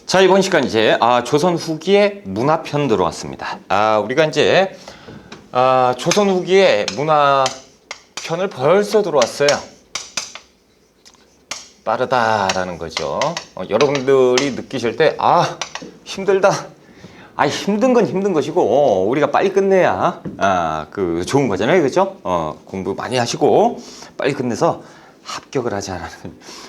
자, 이번 시간 이제 조선 후기의 문화편 들어왔습니다. 우리가 이제 조선 후기의 문화편을 벌써 들어왔어요. 빠르다라는 거죠. 여러분들이 느끼실 때 힘들다. 힘든 건 힘든 것이고 우리가 빨리 끝내야 좋은 거잖아요, 그렇죠? 공부 많이 하시고 빨리 끝내서 합격을 하자라는.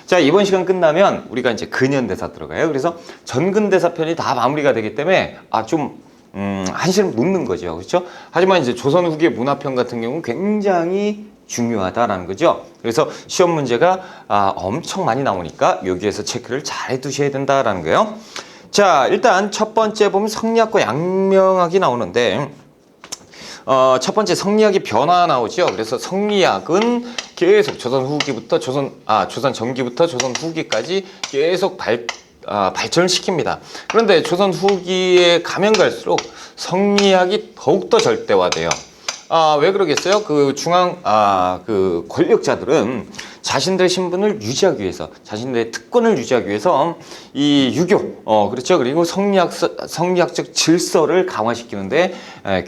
자, 이번 시간 끝나면 우리가 이제 근현대사 들어가요. 그래서 전근대사 편이 다 마무리가 되기 때문에 한시름 놓는 거죠, 그렇죠? 하지만 이제 조선 후기의 문화편 같은 경우는 굉장히 중요하다라는 거죠. 그래서 시험 문제가 엄청 많이 나오니까 여기에서 체크를 잘 해두셔야 된다라는 거예요. 자, 일단 첫 번째 보면 성리학과 양명학이 나오는데 첫 번째 성리학의 변화 나오죠. 그래서 성리학은 계속 조선 후기부터 조선 전기부터 조선 후기까지 계속 발전을 시킵니다. 그런데 조선 후기에 가면 갈수록 성리학이 더욱더 절대화돼요. 왜 그러겠어요? 그 권력자들은 자신들의 신분을 유지하기 위해서, 자신들의 특권을 유지하기 위해서 이 유교, 그렇죠. 그리고 성리학적 질서를 강화시키는데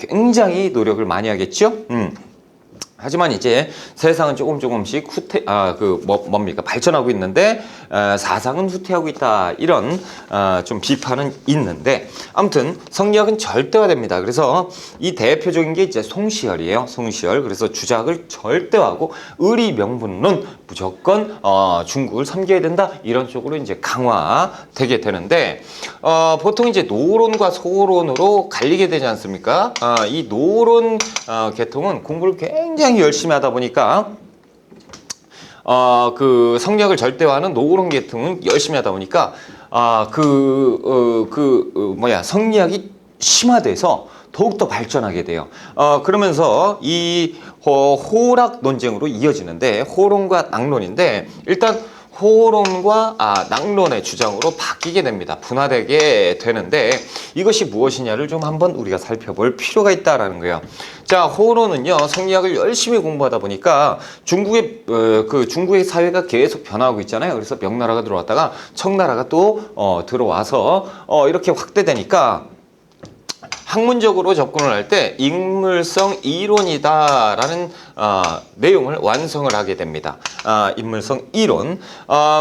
굉장히 노력을 많이 하겠죠. 하지만 이제 세상은 조금씩 발전하고 있는데 사상은 후퇴하고 있다, 이런 좀 비판은 있는데, 아무튼 성리학은 절대화됩니다. 그래서 이 대표적인 게 이제 송시열이에요. 송시열. 그래서 주작을 절대화하고 의리 명분론, 무조건 중국을 섬겨야 된다, 이런 쪽으로 이제 강화되게 되는데, 보통 이제 노론과 소론으로 갈리게 되지 않습니까? 이 노론 계통은 공부를 굉장히 열심히 하다 보니까 그 성리학을 절대화하는 노론 계통은 열심히 하다 보니까 성리학이 심화돼서 더욱더 발전하게 돼요. 그러면서 이 호락 논쟁으로 이어지는데, 호론과 낙론인데, 일단 호론과 낙론의 주장으로 바뀌게 됩니다. 분화되게 되는데, 이것이 무엇이냐를 좀 한번 우리가 살펴볼 필요가 있다라는 거예요. 자, 호론은요, 성리학을 열심히 공부하다 보니까 중국의 사회가 계속 변화하고 있잖아요. 그래서 명나라가 들어왔다가 청나라가 또 들어와서 이렇게 확대되니까 학문적으로 접근을 할 때 인물성 이론이다라는 내용을 완성을 하게 됩니다. 인물성 이론.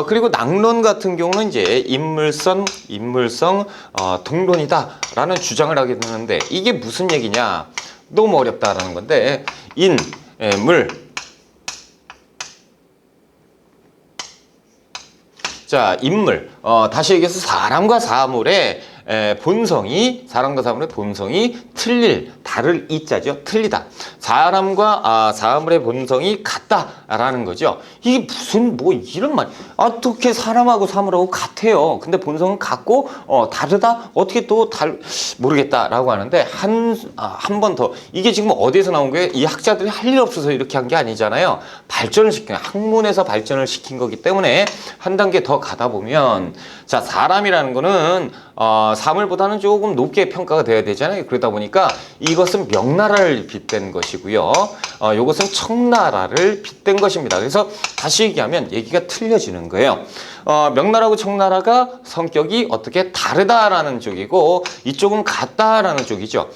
그리고 낙론 같은 경우는 이제 인물성 동론이다라는 주장을 하게 되는데, 이게 무슨 얘기냐? 너무 어렵다라는 건데, 인물. 자, 인물. 다시 얘기해서 사람과 사물의 본성이 다를 이자죠. 틀리다. 사람과 사물의 본성이 같다라는 거죠. 이게 무슨 이런 말? 어떻게 사람하고 사물하고 같아요? 근데 본성은 같고 다르다? 어떻게 또 모르겠다라고 하는데, 한 번 더, 이게 지금 어디에서 나온 거예요? 이 학자들이 할 일 없어서 이렇게 한 게 아니잖아요. 발전을 시킨, 학문에서 발전을 시킨 거기 때문에 한 단계 더 가다 보면, 자, 사람이라는 거는 사물보다는 조금 높게 평가가 돼야 되잖아요. 그러다 보니까 이것은 명나라를 빗댄 것이고요. 이것은 청나라를 빗댄 것입니다. 그래서 다시 얘기하면 얘기가 틀려지는 거예요. 명나라하고 청나라가 성격이 어떻게 다르다라는 쪽이고, 이쪽은 같다라는 쪽이죠.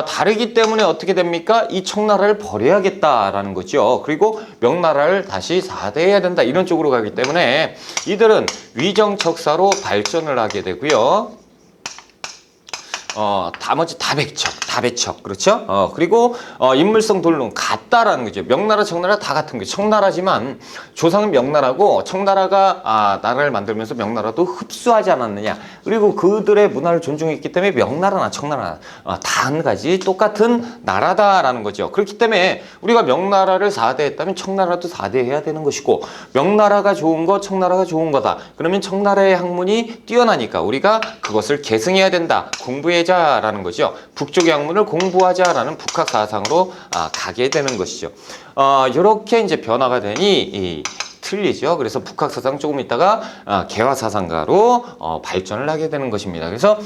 다르기 때문에 어떻게 됩니까? 이 청나라를 버려야겠다라는 거죠. 그리고 명나라를 다시 사대해야 된다, 이런 쪽으로 가기 때문에 이들은 위정척사로 발전을 하게 되고요. 나머지 다배척, 그렇죠? 그리고 인물성 동론, 같다라는 거죠. 명나라, 청나라 다 같은 거죠. 청나라지만 조상은 명나라고, 청나라가 나라를 만들면서 명나라도 흡수하지 않았느냐. 그리고 그들의 문화를 존중했기 때문에 명나라나 청나라 다 한 가지 똑같은 나라다라는 거죠. 그렇기 때문에 우리가 명나라를 4대했다면 청나라도 4대해야 되는 것이고, 명나라가 좋은 거, 청나라가 좋은 거다. 그러면 청나라의 학문이 뛰어나니까 우리가 그것을 계승해야 된다. 공부하자라는 거죠. 북쪽의 학문을 공부하자라는 북학 사상으로 가게 되는 것이죠. 이렇게 이제 변화가 되니 틀리죠. 그래서 북학 사상 조금 있다가 개화 사상가로 발전을 하게 되는 것입니다. 그래서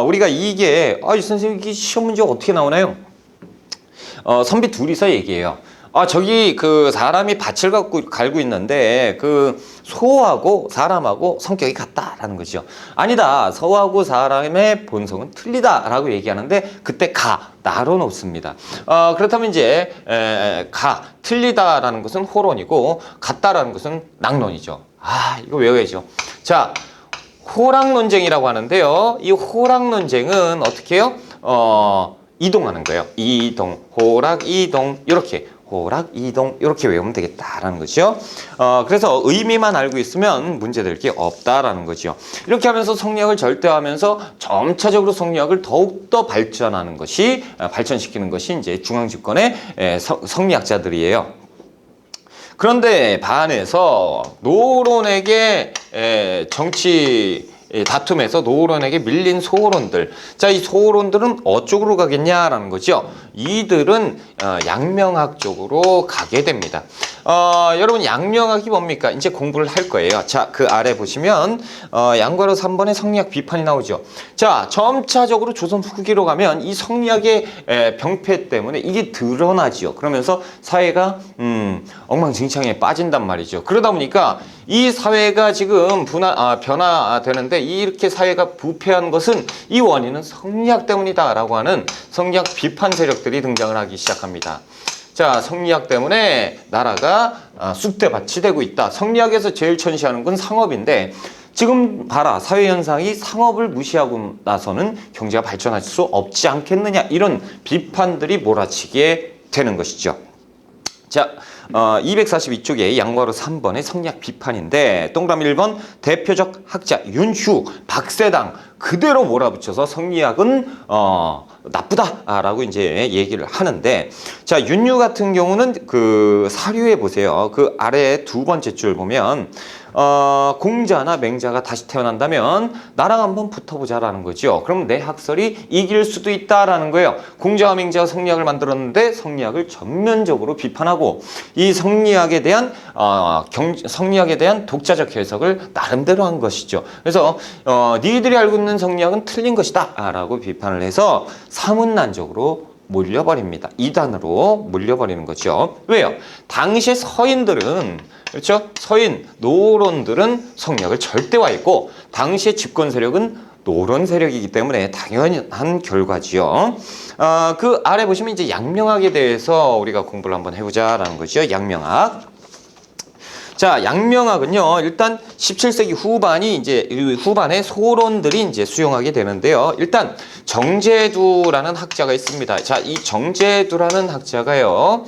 우리가 이게 이 선생님, 이게 시험 문제가 어떻게 나오나요? 선비 둘이서 얘기해요. 저기 그 사람이 밭을 갈고 있는데 그 소하고 사람하고 성격이 같다라는 거죠. 아니다. 소하고 사람의 본성은 틀리다라고 얘기하는데 그때 나로 놓습니다. 그렇다면 이제 틀리다라는 것은 호론이고 같다라는 것은 낙론이죠. 이거 외워야죠. 자, 호락 논쟁이라고 하는데요. 이 호락 논쟁은 어떻게 해요? 이동하는 거예요. 이동, 호락, 이동 이렇게. 호락, 이동 이렇게 외우면 되겠다라는 거죠. 그래서 의미만 알고 있으면 문제될 게 없다라는 거죠. 이렇게 하면서 성리학을 절대화하면서 점차적으로 성리학을 더욱더 발전시키는 것이 이제 중앙집권의 성리학자들이에요. 그런데 반해서 노론에게 정치 다툼에서 노론에게 밀린 소론들. 자, 이 소론들은 어쪽으로 가겠냐라는 거죠. 이들은 양명학 쪽으로 가게 됩니다. 여러분 양명학이 뭡니까? 이제 공부를 할 거예요. 자, 그 아래 보시면 양괄호 3번에 성리학 비판이 나오죠. 자, 점차적으로 조선 후기로 가면 이 성리학의 병폐 때문에 이게 드러나지요. 그러면서 사회가 엉망진창에 빠진단 말이죠. 그러다 보니까 이 사회가 지금 변화되는데 이렇게 사회가 부패한 것은 이 원인은 성리학 때문이다라고 하는 성리학 비판 세력들이 등장을 하기 시작합니다. 자, 성리학 때문에 나라가 쑥대밭이 되고 있다. 성리학에서 제일 천시하는 건 상업인데 지금 봐라. 사회현상이 상업을 무시하고 나서는 경제가 발전할 수 없지 않겠느냐. 이런 비판들이 몰아치게 되는 것이죠. 자, 242쪽에 양괄호 3번의 성리학 비판인데 동그라미 1번 대표적 학자 윤휴, 박세당 그대로 몰아붙여서 성리학은 나쁘다라고 이제 얘기를 하는데 자, 윤휴 같은 경우는 그 사료에 보세요. 그 아래 두 번째 줄 보면 공자나 맹자가 다시 태어난다면 나랑 한번 붙어보자라는 거죠. 그럼 내 학설이 이길 수도 있다라는 거예요. 공자와 맹자가 성리학을 만들었는데 성리학을 전면적으로 비판하고 이 성리학에 대한 독자적 해석을 나름대로 한 것이죠. 그래서 니들이 알고 있는 성리학은 틀린 것이다 라고 비판을 해서 사문난적으로 몰려버립니다. 이단으로 몰려버리는 거죠. 왜요? 당시에 서인들은 그렇죠? 서인, 노론들은 성리학을 절대화했고 당시의 집권 세력은 노론 세력이기 때문에 당연한 결과지요. 그 아래 보시면 이제 양명학에 대해서 우리가 공부를 한번 해보자라는 거죠. 양명학. 자, 양명학은요, 일단 17세기 후반에 소론들이 이제 수용하게 되는데요. 일단 정제두라는 학자가 있습니다. 자, 이 정제두라는 학자가요,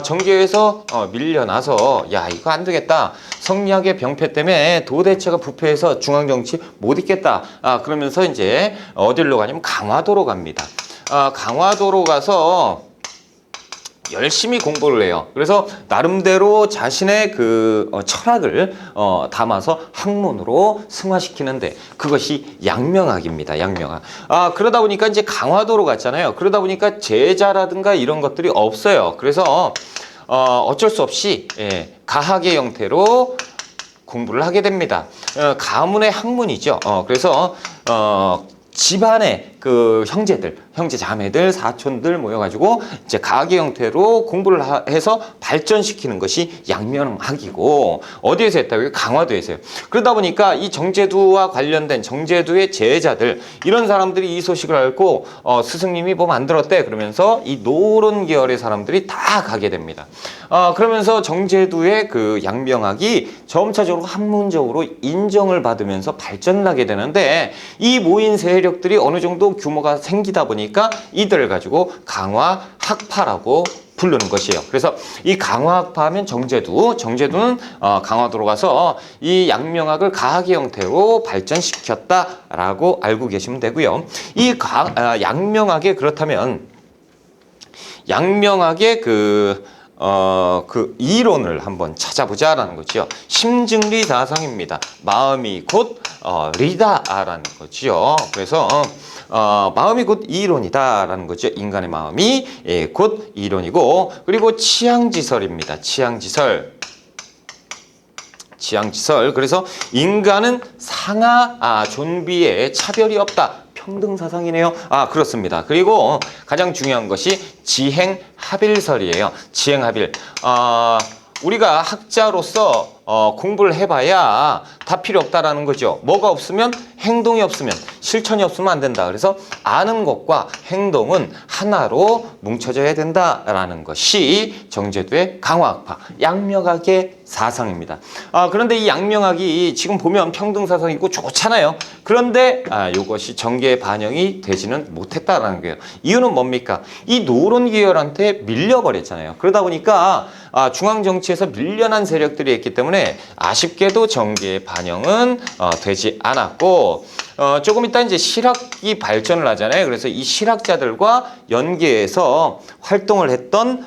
정계에서 밀려나서 야, 이거 안 되겠다. 성리학의 병폐 때문에 도대체가 부패해서 중앙정치 못 있겠다. 그러면서 이제 어디로 가냐면 강화도로 갑니다. 강화도로 가서 열심히 공부를 해요. 그래서 나름대로 자신의 그 철학을 담아서 학문으로 승화시키는데 그것이 양명학입니다. 양명학. 그러다 보니까 이제 강화도로 갔잖아요. 그러다 보니까 제자라든가 이런 것들이 없어요. 그래서 어쩔 수 없이 가학의 형태로 공부를 하게 됩니다. 가문의 학문이죠. 그래서 집안의 그 형제 자매들, 사촌들 모여가지고 이제 가계 형태로 공부를 해서 발전시키는 것이 양명학이고 어디에서 했다고요? 강화도에서요. 그러다 보니까 이 정제두와 관련된 정제두의 제자들 이런 사람들이 이 소식을 알고 스승님이 뭐 만들었대 그러면서 이 노론 계열의 사람들이 다 가게 됩니다. 그러면서 정제두의 그 양명학이 점차적으로 학문적으로 인정을 받으면서 발전을 하게 되는데 이 모인 세력들이 어느 정도 규모가 생기다 보니까 이들을 가지고 강화학파라고 부르는 것이에요. 그래서 이 강화학파 하면 정제두는 강화도로 가서 이 양명학을 가학의 형태로 발전시켰다라고 알고 계시면 되고요. 이 양명학에 그렇다면 양명학의 그 이론을 한번 찾아보자라는 거죠. 심증리 다상입니다. 마음이 곧 리다라는 거죠. 그래서 마음이 곧 이론이다라는 거죠. 인간의 마음이 곧 이론이고 그리고 치양지설입니다. 치양지설. 그래서 인간은 상하 존비에 차별이 없다. 평등사상이네요. 아, 그렇습니다. 그리고 가장 중요한 것이 지행합일설이에요. 지행합일. 우리가 학자로서 공부를 해봐야 다 필요 없다라는 거죠. 뭐가 없으면 행동이 없으면 실천이 없으면 안 된다. 그래서 아는 것과 행동은 하나로 뭉쳐져야 된다라는 것이 정제도의 강화학파 양명학의 사상입니다. 그런데 이 양명학이 지금 보면 평등사상이고 좋잖아요. 그런데 이것이 정계에 반영이 되지는 못했다라는 거예요. 이유는 뭡니까? 이 노론계열한테 밀려버렸잖아요. 그러다 보니까 중앙정치에서 밀려난 세력들이 있기 때문에 아쉽게도 정계에 반영은 되지 않았고 조금 이따 이제 실학이 발전을 하잖아요. 그래서 이 실학자들과 연계해서 활동을 했던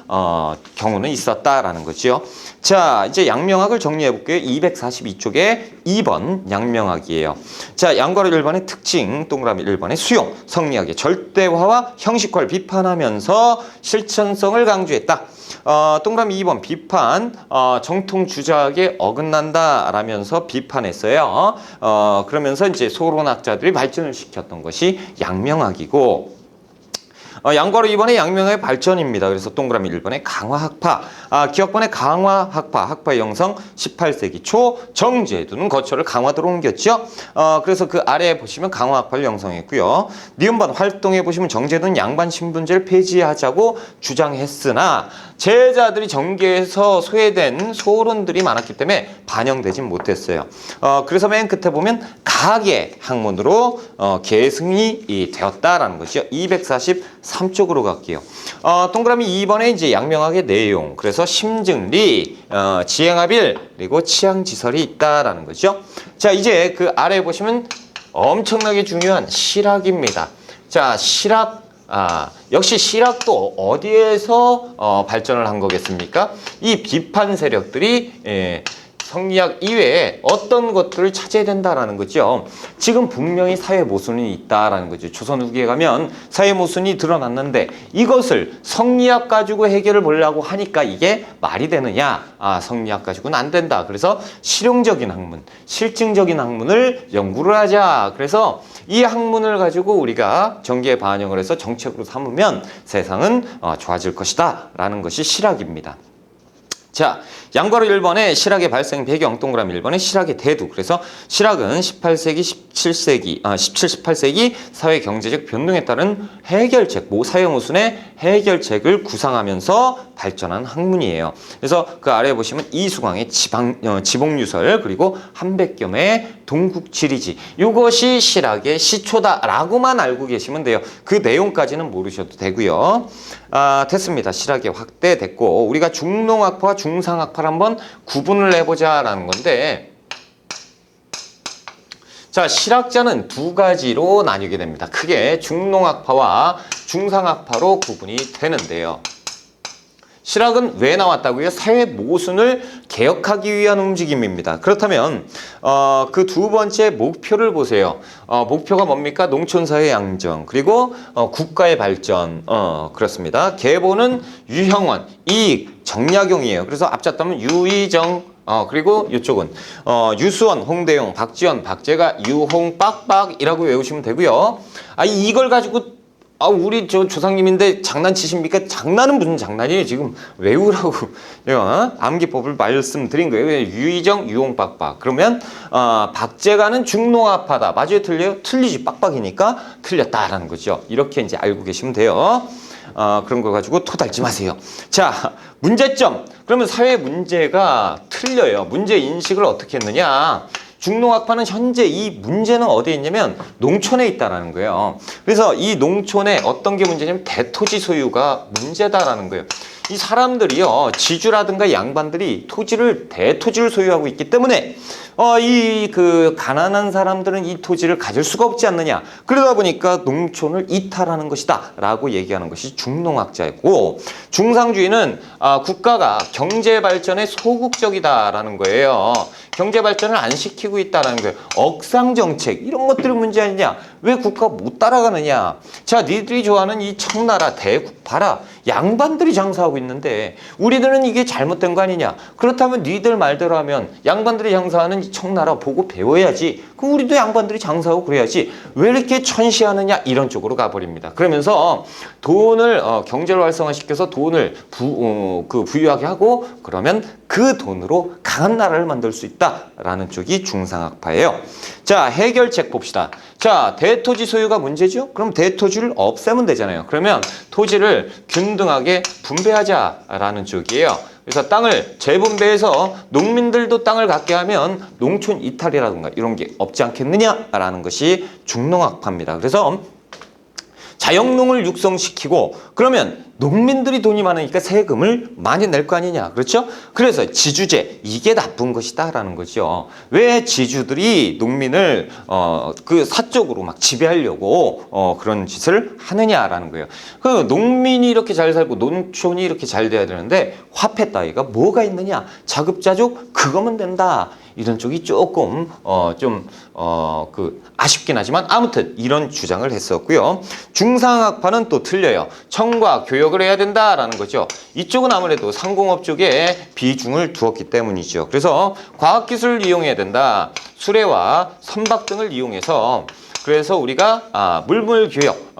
경우는 있었다라는 거죠. 자, 이제 양명학을 정리해 볼게요. 242쪽에 2번 양명학이에요. 자, 양괄호 1번의 특징, 동그라미 1번의 수용, 성리학의 절대화와 형식화를 비판하면서 실천성을 강조했다. 동그라미 2번 비판, 정통 주작에 어긋난다라면서 비판했어요. 그러면서 이제 소론학자들이 발전을 시켰던 것이 양명학이고, 양괄호 2번의 양명학의 발전입니다. 그래서 동그라미 1번의 강화학파, 기억번의 강화학파, 학파의 형성 18세기 초 정제도는 거처를 강화도로 옮겼죠. 그래서 그 아래에 보시면 강화학파를 형성했고요. 니은번 활동에 보시면 정제도는 양반 신분제를 폐지하자고 주장했으나 제자들이 정계에서 소외된 소론들이 많았기 때문에 반영되진 못했어요. 그래서 맨 끝에 보면 가계 학문으로 계승이 되었다라는 것이죠. 243쪽으로 갈게요. 동그라미 2번에 이제 양명학의 내용, 그래서 심증리, 지행합일, 그리고 치양지설이 있다라는 거죠. 자, 이제 그 아래에 보시면 엄청나게 중요한 실학입니다. 자, 실학. 역시 실학도 어디에서 발전을 한 거겠습니까? 이 비판 세력들이 성리학 이외에 어떤 것들을 찾아야 된다라는 거죠. 지금 분명히 사회 모순이 있다라는 거죠. 조선 후기에 가면 사회 모순이 드러났는데 이것을 성리학 가지고 해결을 보려고 하니까 이게 말이 되느냐? 성리학 가지고는 안 된다. 그래서 실용적인 학문, 실증적인 학문을 연구를 하자. 그래서 이 학문을 가지고 우리가 정계에 반영을 해서 정책으로 삼으면 세상은 좋아질 것이다 라는 것이 실학입니다. 자, 양괄호 1번의 실학의 발생 배경, 동그라미 1번의 실학의 대두. 그래서 실학은 18세기, 18세기 사회 경제적 변동에 따른 해결책, 사회 모순의 해결책을 구상하면서 발전한 학문이에요. 그래서 그 아래에 보시면 이수광의 지복유설, 그리고 한백겸의 동국지리지, 이것이 실학의 시초다라고만 알고 계시면 돼요. 그 내용까지는 모르셔도 되고요. 됐습니다. 실학의 확대됐고, 우리가 중농학파와 중상학파를 한번 구분을 해보자라는 건데, 자, 실학자는 두 가지로 나뉘게 됩니다. 크게 중농학파와 중상학파로 구분이 되는데요. 실학은 왜 나왔다고요? 사회 모순을 개혁하기 위한 움직임입니다. 그렇다면 그 두 번째 목표를 보세요. 목표가 뭡니까? 농촌사회 양정, 그리고 국가의 발전. 그렇습니다. 계보는 유형원, 이익, 정약용이에요. 그래서 앞잡다면 유의정, 그리고 이쪽은 유수원, 홍대용, 박지원, 박재가, 유홍, 빡빡이라고 외우시면 되고요. 이걸 가지고 우리 조상님인데 장난치십니까? 장난은 무슨 장난이에요. 지금 외우라고 암기법을 말씀드린 거예요. 유의정, 유홍, 빡빡. 그러면 박재가는 중농학파다. 맞아요, 틀려요? 틀리지. 빡빡이니까 틀렸다라는 거죠. 이렇게 이제 알고 계시면 돼요. 그런 거 가지고 토달지 마세요. 자, 문제점. 그러면 사회 문제가 틀려요. 문제 인식을 어떻게 했느냐? 중농학파는 현재 이 문제는 어디에 있냐면 농촌에 있다라는 거예요. 그래서 이 농촌에 어떤 게 문제냐면 대토지 소유가 문제다라는 거예요. 이 사람들이요, 지주라든가 양반들이 대토지를 소유하고 있기 때문에 가난한 사람들은 이 토지를 가질 수가 없지 않느냐. 그러다 보니까 농촌을 이탈하는 것이다 라고 얘기하는 것이 중농학자이고, 중상주의는 국가가 경제 발전에 소극적이다라는 거예요. 경제 발전을 안 시키고 있다는 거예요. 억상 정책, 이런 것들이 문제 아니냐. 왜 국가가 못 따라가느냐. 자, 니들이 좋아하는 이 청나라 대국 봐라. 양반들이 장사하고 있는데 우리들은 이게 잘못된 거 아니냐. 그렇다면 니들 말대로 하면 양반들이 장사하는 하는지 청나라 보고 배워야지. 그럼 우리도 양반들이 장사하고 그래야지. 왜 이렇게 천시하느냐 이런 쪽으로 가버립니다. 그러면서 돈을 경제를 활성화시켜서 돈을 부유하게 하고 그러면 그 돈으로 강한 나라를 만들 수 있다라는 쪽이 중상학파예요. 자, 해결책 봅시다. 자, 대토지 소유가 문제죠? 그럼 대토지를 없애면 되잖아요. 그러면 토지를 균등하게 분배하자라는 쪽이에요. 그래서 땅을 재분배해서 농민들도 땅을 갖게 하면 농촌 이탈이라든가 이런 게 없지 않겠느냐라는 것이 중농학파입니다. 그래서 자영농을 육성시키고 그러면 농민들이 돈이 많으니까 세금을 많이 낼 거 아니냐. 그렇죠? 그래서 지주제 이게 나쁜 것이다라는 거죠. 왜 지주들이 농민을 그 사적으로 막 지배하려고 그런 짓을 하느냐라는 거예요. 그 농민이 이렇게 잘 살고 농촌이 이렇게 잘 돼야 되는데 화폐 따위가 뭐가 있느냐. 자급자족 그거면 된다. 이런 쪽이 조금 아쉽긴 하지만 아무튼 이런 주장을 했었고요. 중상학파는 또 틀려요. 청과 교역을 해야 된다라는 거죠. 이쪽은 아무래도 상공업 쪽에 비중을 두었기 때문이죠. 그래서 과학기술을 이용해야 된다. 수레와 선박 등을 이용해서 그래서 우리가 물물교역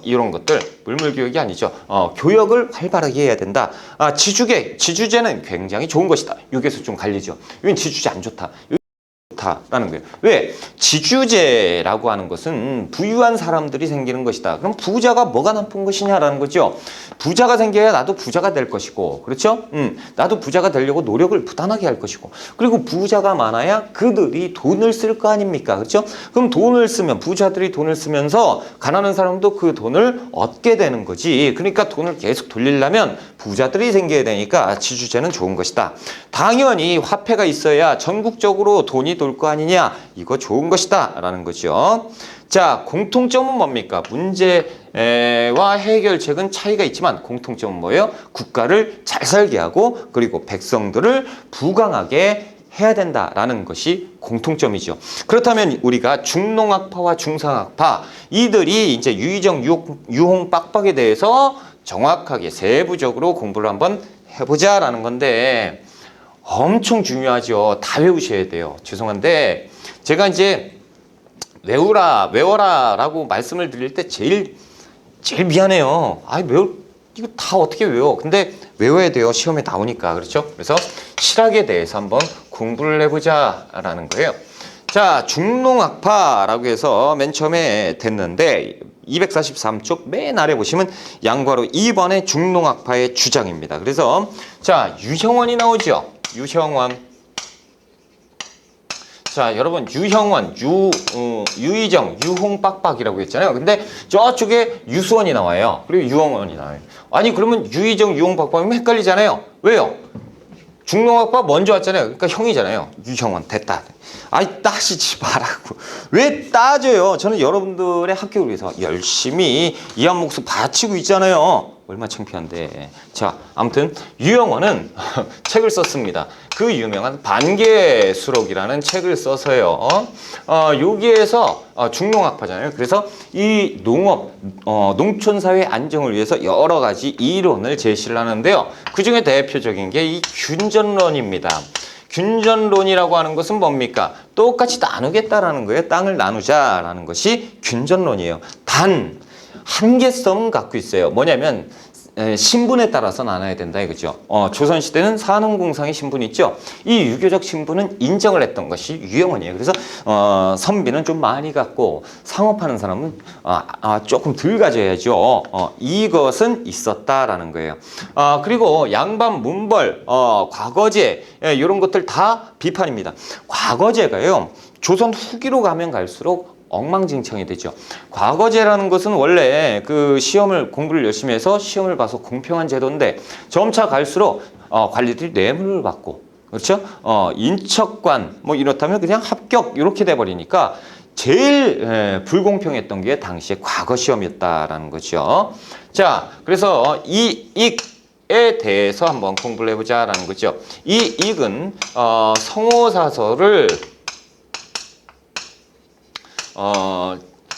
이런 것들 물물교역이 아니죠. 교역을 활발하게 해야 된다. 지주제는 굉장히 좋은 것이다. 여기에서 좀 갈리죠. 이건 지주제 안 좋다. 라는 거예요. 왜? 지주제라고 하는 것은 부유한 사람들이 생기는 것이다. 그럼 부자가 뭐가 나쁜 것이냐라는 거죠. 부자가 생겨야 나도 부자가 될 것이고, 그렇죠? 나도 부자가 되려고 노력을 부단하게 할 것이고, 그리고 부자가 많아야 그들이 돈을 쓸 거 아닙니까? 그렇죠? 그럼 돈을 쓰면 부자들이 돈을 쓰면서 가난한 사람도 그 돈을 얻게 되는 거지. 그러니까 돈을 계속 돌리려면 부자들이 생겨야 되니까 지주제는 좋은 것이다. 당연히 화폐가 있어야 전국적으로 돈이 돌 거 아니냐. 이거 좋은 것이다 라는 거죠. 자, 공통점은 뭡니까? 문제와 해결책은 차이가 있지만 공통점은 뭐예요? 국가를 잘 살게 하고 그리고 백성들을 부강하게 해야 된다라는 것이 공통점이죠. 그렇다면 우리가 중농학파와 중상학파 이들이 이제 유의정 유홍 빡빡에 대해서 정확하게 세부적으로 공부를 한번 해보자라는 건데 엄청 중요하죠. 다 외우셔야 돼요. 죄송한데 제가 이제 외워라라고 말씀을 드릴 때 제일 미안해요. 이거 다 어떻게 외워? 근데 외워야 돼요. 시험에 나오니까. 그렇죠? 그래서 실학에 대해서 한번 공부를 해보자라는 거예요. 자, 중농학파라고 해서 맨 처음에 됐는데 243쪽 맨 아래 보시면 양괄호 2번의 중농학파의 주장입니다. 그래서 자, 유형원이 나오죠. 유형원. 자, 여러분 유형원, 유의정, 유홍빡빡이라고 했잖아요. 근데 저쪽에 유수원이 나와요. 그리고 유형원이 나와요. 아니 그러면 유의정, 유홍빡빡이면 헷갈리잖아요. 왜요? 중농학파 먼저 왔잖아요. 그러니까 형이잖아요. 유형원 됐다. 아이 따지지 말라고. 왜 따져요? 저는 여러분들의 학교를 위해서 열심히 이 한 몫을 바치고 있잖아요. 얼마나 창피한데. 자, 아무튼 유형원은 책을 썼습니다. 그 유명한 반개수록이라는 책을 써서요. 여기에서 중농학파잖아요. 그래서 이 농촌사회 안정을 위해서 여러 가지 이론을 제시를 하는데요. 그 중에 대표적인 게 이 균전론입니다. 균전론이라고 하는 것은 뭡니까? 똑같이 나누겠다라는 거예요. 땅을 나누자라는 것이 균전론이에요. 단 한계성은 갖고 있어요. 뭐냐면 신분에 따라서 나눠야 된다 이거죠. 조선시대는 산업공상의 신분이 있죠. 이 유교적 신분은 인정을 했던 것이 유형원이에요. 그래서 선비는 좀 많이 갖고 상업하는 사람은 조금 덜 가져야죠. 이것은 있었다라는 거예요. 그리고 양반, 문벌, 과거제 이런 것들 다 비판입니다. 과거제가요. 조선 후기로 가면 갈수록 엉망진창이 되죠. 과거제라는 것은 원래 그 공부를 열심히 해서 시험을 봐서 공평한 제도인데 점차 갈수록 관리들이 뇌물을 받고 그렇죠? 인척관 뭐 이렇다면 그냥 합격 이렇게 돼 버리니까 제일 불공평했던 게 당시에 과거 시험이었다라는 거죠. 자, 그래서 이 익에 대해서 한번 공부를 해보자라는 거죠. 이 익은 성호사설을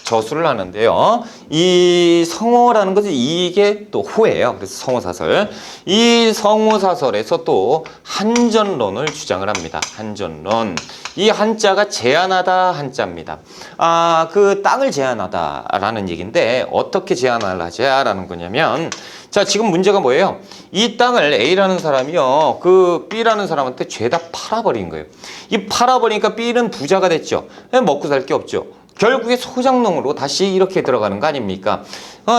저수를 하는데요. 이 성어라는 것은 이게 또 호예요. 그래서 성어사설. 이 성어사설에서 또 한전론을 주장을 합니다. 한전론. 이 한자가 제한하다 한자입니다. 그 땅을 제한하다라는 얘기인데 어떻게 제한을 하자라는 거냐면 자, 지금 문제가 뭐예요? 이 땅을 A라는 사람이요. 그 B라는 사람한테 죄다 팔아버린 거예요. 이 팔아버리니까 B는 부자가 됐죠. 먹고 살 게 없죠. 결국에 소장농으로 다시 이렇게 들어가는 거 아닙니까?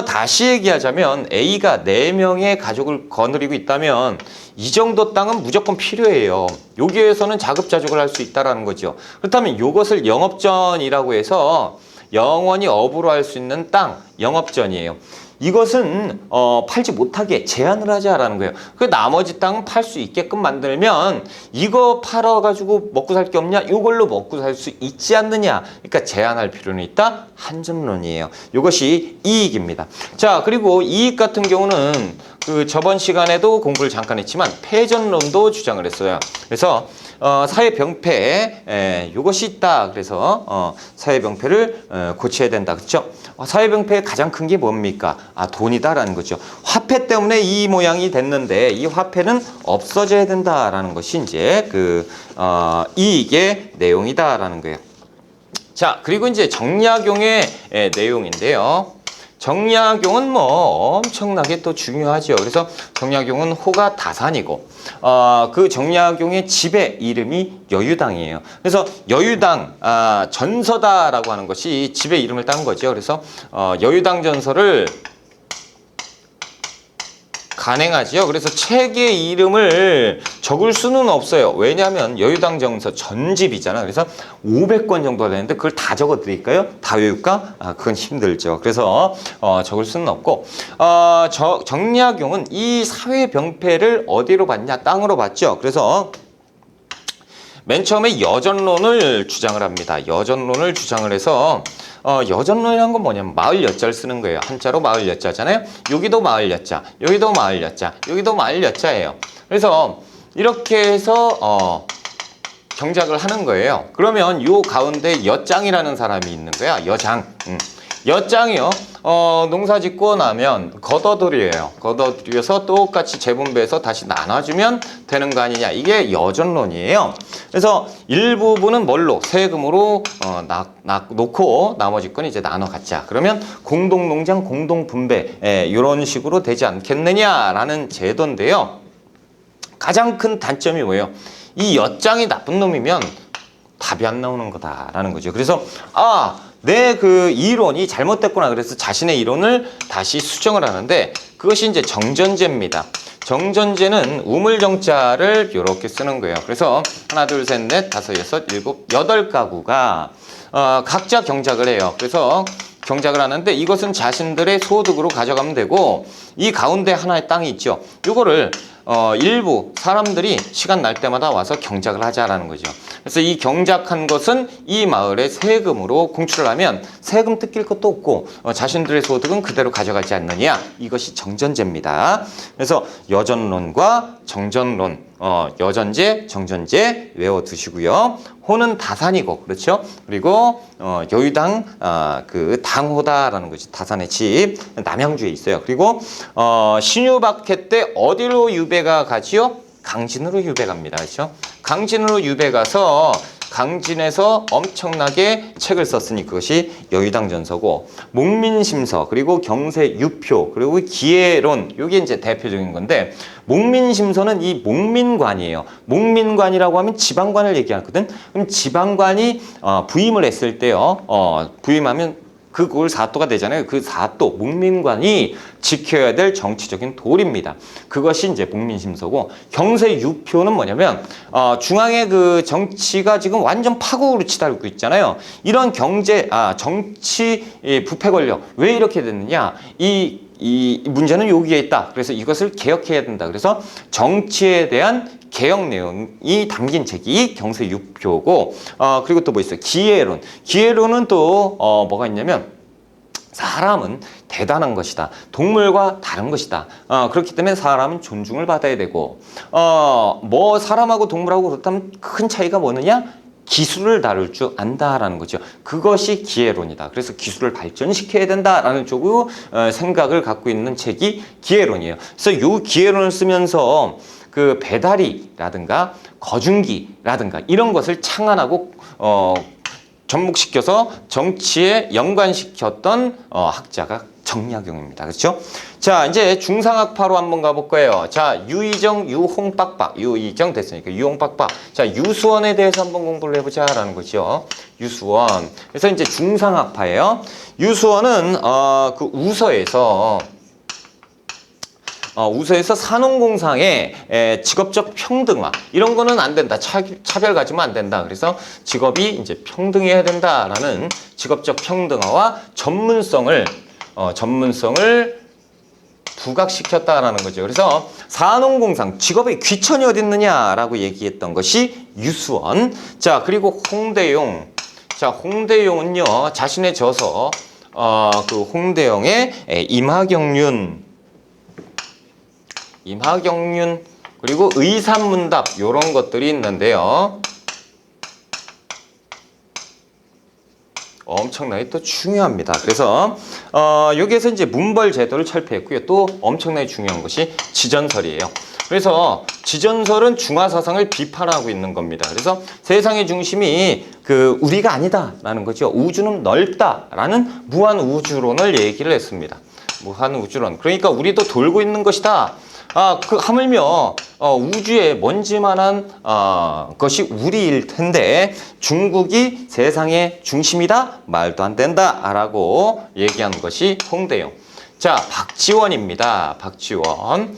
다시 얘기하자면 A가 4명의 가족을 거느리고 있다면 이 정도 땅은 무조건 필요해요. 여기에서는 자급자족을 할 수 있다는 거죠. 그렇다면 이것을 영업전이라고 해서 영원히 업으로 할 수 있는 땅, 영업전이에요. 이것은 팔지 못하게 제한을 하자라는 거예요. 그 나머지 땅은 팔 수 있게끔 만들면 이거 팔아가지고 먹고 살 게 없냐? 이걸로 먹고 살 수 있지 않느냐? 그러니까 제한할 필요는 있다. 한전론이에요. 이것이 이익입니다. 자, 그리고 이익 같은 경우는 그 저번 시간에도 공부를 잠깐 했지만 패전론도 주장을 했어요. 그래서 사회병폐 이것이 있다. 그래서 사회병폐를 고쳐야 된다. 그렇죠? 사회병폐의 가장 큰 게 뭡니까? 돈이다라는 거죠. 화폐 때문에 이 모양이 됐는데 이 화폐는 없어져야 된다라는 것이 이제 이익의 내용이다라는 거예요. 자, 그리고 이제 정약용의 내용인데요. 정약용은 뭐 엄청나게 또 중요하죠. 그래서 정약용은 호가 다산이고 그 정약용의 집의 이름이 여유당이에요. 그래서 여유당 전서다라고 하는 것이 집의 이름을 딴 거죠. 그래서 여유당 전서를 간행하지요. 그래서 책의 이름을 적을 수는 없어요. 왜냐하면 여유당 정서 전집이잖아. 그래서 500권 정도가 되는데 그걸 다 적어 드릴까요? 다 외울까? 그건 힘들죠. 그래서 적을 수는 없고 정약용은 이 사회병폐를 어디로 봤냐? 땅으로 봤죠. 그래서 맨 처음에 여전론을 주장을 합니다. 여전론을 주장을 해서 여전론이라는 건 뭐냐면 마을 여자를 쓰는 거예요. 한자로 마을 여자잖아요. 여기도 마을 여자, 여기도 마을 여자, 여기도 마을 여자예요. 그래서 이렇게 해서 경작을 하는 거예요. 그러면 요 가운데 여장이라는 사람이 있는 거야. 여장. 여장이요. 농사 짓고 나면 걷어들여요. 걷어들여서 똑같이 재분배해서 다시 나눠주면 되는 거 아니냐. 이게 여전론이에요. 그래서 일부분은 뭘로? 세금으로 놓고 나머지 건 이제 나눠 갖자. 그러면 공동농장, 공동분배 이런 식으로 되지 않겠느냐라는 제도인데요. 가장 큰 단점이 뭐예요? 이 여장이 나쁜 놈이면 답이 안 나오는 거다라는 거죠. 그래서 내 그 이론이 잘못됐구나. 그래서 자신의 이론을 다시 수정을 하는데 그것이 이제 정전제입니다. 정전제는 우물정자를 이렇게 쓰는 거예요. 그래서 하나, 둘, 셋, 넷, 다섯, 여섯, 일곱, 8가구가 각자 경작을 해요. 그래서 경작을 하는데 이것은 자신들의 소득으로 가져가면 되고 이 가운데 하나의 땅이 있죠. 이거를 일부 사람들이 시간 날 때마다 와서 경작을 하자라는 거죠. 그래서 이 경작한 것은 이 마을의 세금으로 공출을 하면 세금 뜯길 것도 없고 자신들의 소득은 그대로 가져가지 않느냐. 이것이 정전제입니다. 그래서 여전론과 정전론, 여전제, 정전제 외워두시고요. 호는 다산이고, 그렇죠? 그리고 여유당 그 당호다라는 것이 다산의 집, 남양주에 있어요. 그리고 신유박해 때 어디로 유배가 가지요? 강진으로 유배 갑니다. 그렇죠? 강진으로 유배 가서 강진에서 엄청나게 책을 썼으니 그것이 여유당 전서고, 목민심서, 그리고 경세유표, 그리고 기해론, 이게 이제 대표적인 건데, 목민심서는 이 목민관이에요. 목민관이라고 하면 지방관을 얘기하거든. 그럼 지방관이 부임을 했을 때요, 부임하면 그골 사또가 되잖아요. 그 사또, 목민관이 지켜야 될 정치적인 도리입니다. 그것이 이제 목민심서고, 경세유표는 뭐냐면 중앙의 그 정치가 지금 완전 파국으로 치달고 있잖아요. 이런 정치 부패 권력 왜 이렇게 됐느냐? 이 문제는 여기에 있다. 그래서 이것을 개혁해야 된다. 그래서 정치에 대한 개혁 내용이 담긴 책이 경세유표고, 그리고 또 뭐 있어요? 기해론. 기해론은 또 뭐가 있냐면, 사람은 대단한 것이다. 동물과 다른 것이다. 그렇기 때문에 사람은 존중을 받아야 되고, 뭐 사람하고 동물하고 그렇다면 큰 차이가 뭐느냐? 기술을 다룰 줄 안다라는 거죠. 그것이 기회론이다. 그래서 기술을 발전시켜야 된다라는 쪽으로 생각을 갖고 있는 책이 기회론이에요. 그래서 이 기회론을 쓰면서 그 배달이라든가 거중기라든가 이런 것을 창안하고 접목시켜서 정치에 연관시켰던 학자가 정약용입니다. 그렇죠? 자, 이제 중상학파로 한번 가볼 거예요. 자, 유이정, 유홍빡빡. 유이정 됐으니까 유홍빡빡. 자, 유수원에 대해서 한번 공부를 해보자라는 거죠. 유수원. 그래서 이제 중상학파예요. 유수원은 그 우서에서 산업공상의 직업적 평등화 이런 거는 안 된다. 차별 가지면 안 된다. 그래서 직업이 이제 평등해야 된다라는 직업적 평등화와 전문성을 부각시켰다라는 거죠. 그래서 산업공상 직업의 귀천이 어디 있느냐라고 얘기했던 것이 유수원. 자, 그리고 홍대용. 자, 홍대용은요 자신의 저서 그 홍대용의 임하경륜 그리고 의산문답 이런 것들이 있는데요. 엄청나게 또 중요합니다. 그래서 여기에서 이제 문벌 제도를 철폐했고요. 또 엄청나게 중요한 것이 지전설이에요. 그래서 지전설은 중화사상을 비판하고 있는 겁니다. 그래서 세상의 중심이 그 우리가 아니다라는 거죠. 우주는 넓다라는 무한우주론을 얘기를 했습니다. 무한우주론. 그러니까 우리도 돌고 있는 것이다. 하물며 우주의 먼지만한 것이 우리일 텐데 중국이 세상의 중심이다? 말도 안 된다라고 얘기한 것이 홍대용. 자, 박지원입니다. 박지원.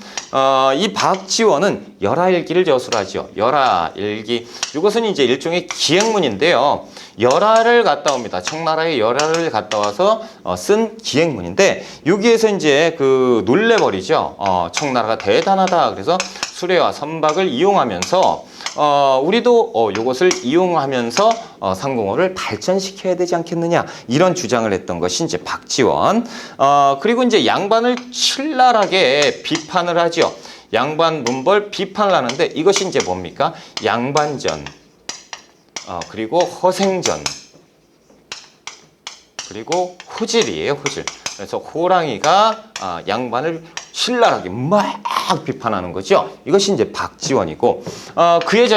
이 박지원은 열하일기를 저술하죠. 열하일기. 이것은 이제 일종의 기행문인데요. 열하를 갔다 옵니다. 청나라의 열하를 갔다 와서 쓴 기행문인데 여기에서 이제 그 놀래버리죠. 청나라가 대단하다. 그래서 수레와 선박을 이용하면서 우리도 이것을 이용하면서 상공어를 발전시켜야 되지 않겠느냐 이런 주장을 했던 것이 이제 박지원. 그리고 이제 양반을 신랄하게 비판을 하죠. 양반 문벌 비판을 하는데 이것이 이제 뭡니까? 양반전, 그리고 허생전, 그리고 후질이에요. 후질. 그래서 호랑이가 양반을 신랄하게 막 비판하는 거죠. 이것이 이제 박지원이고 그의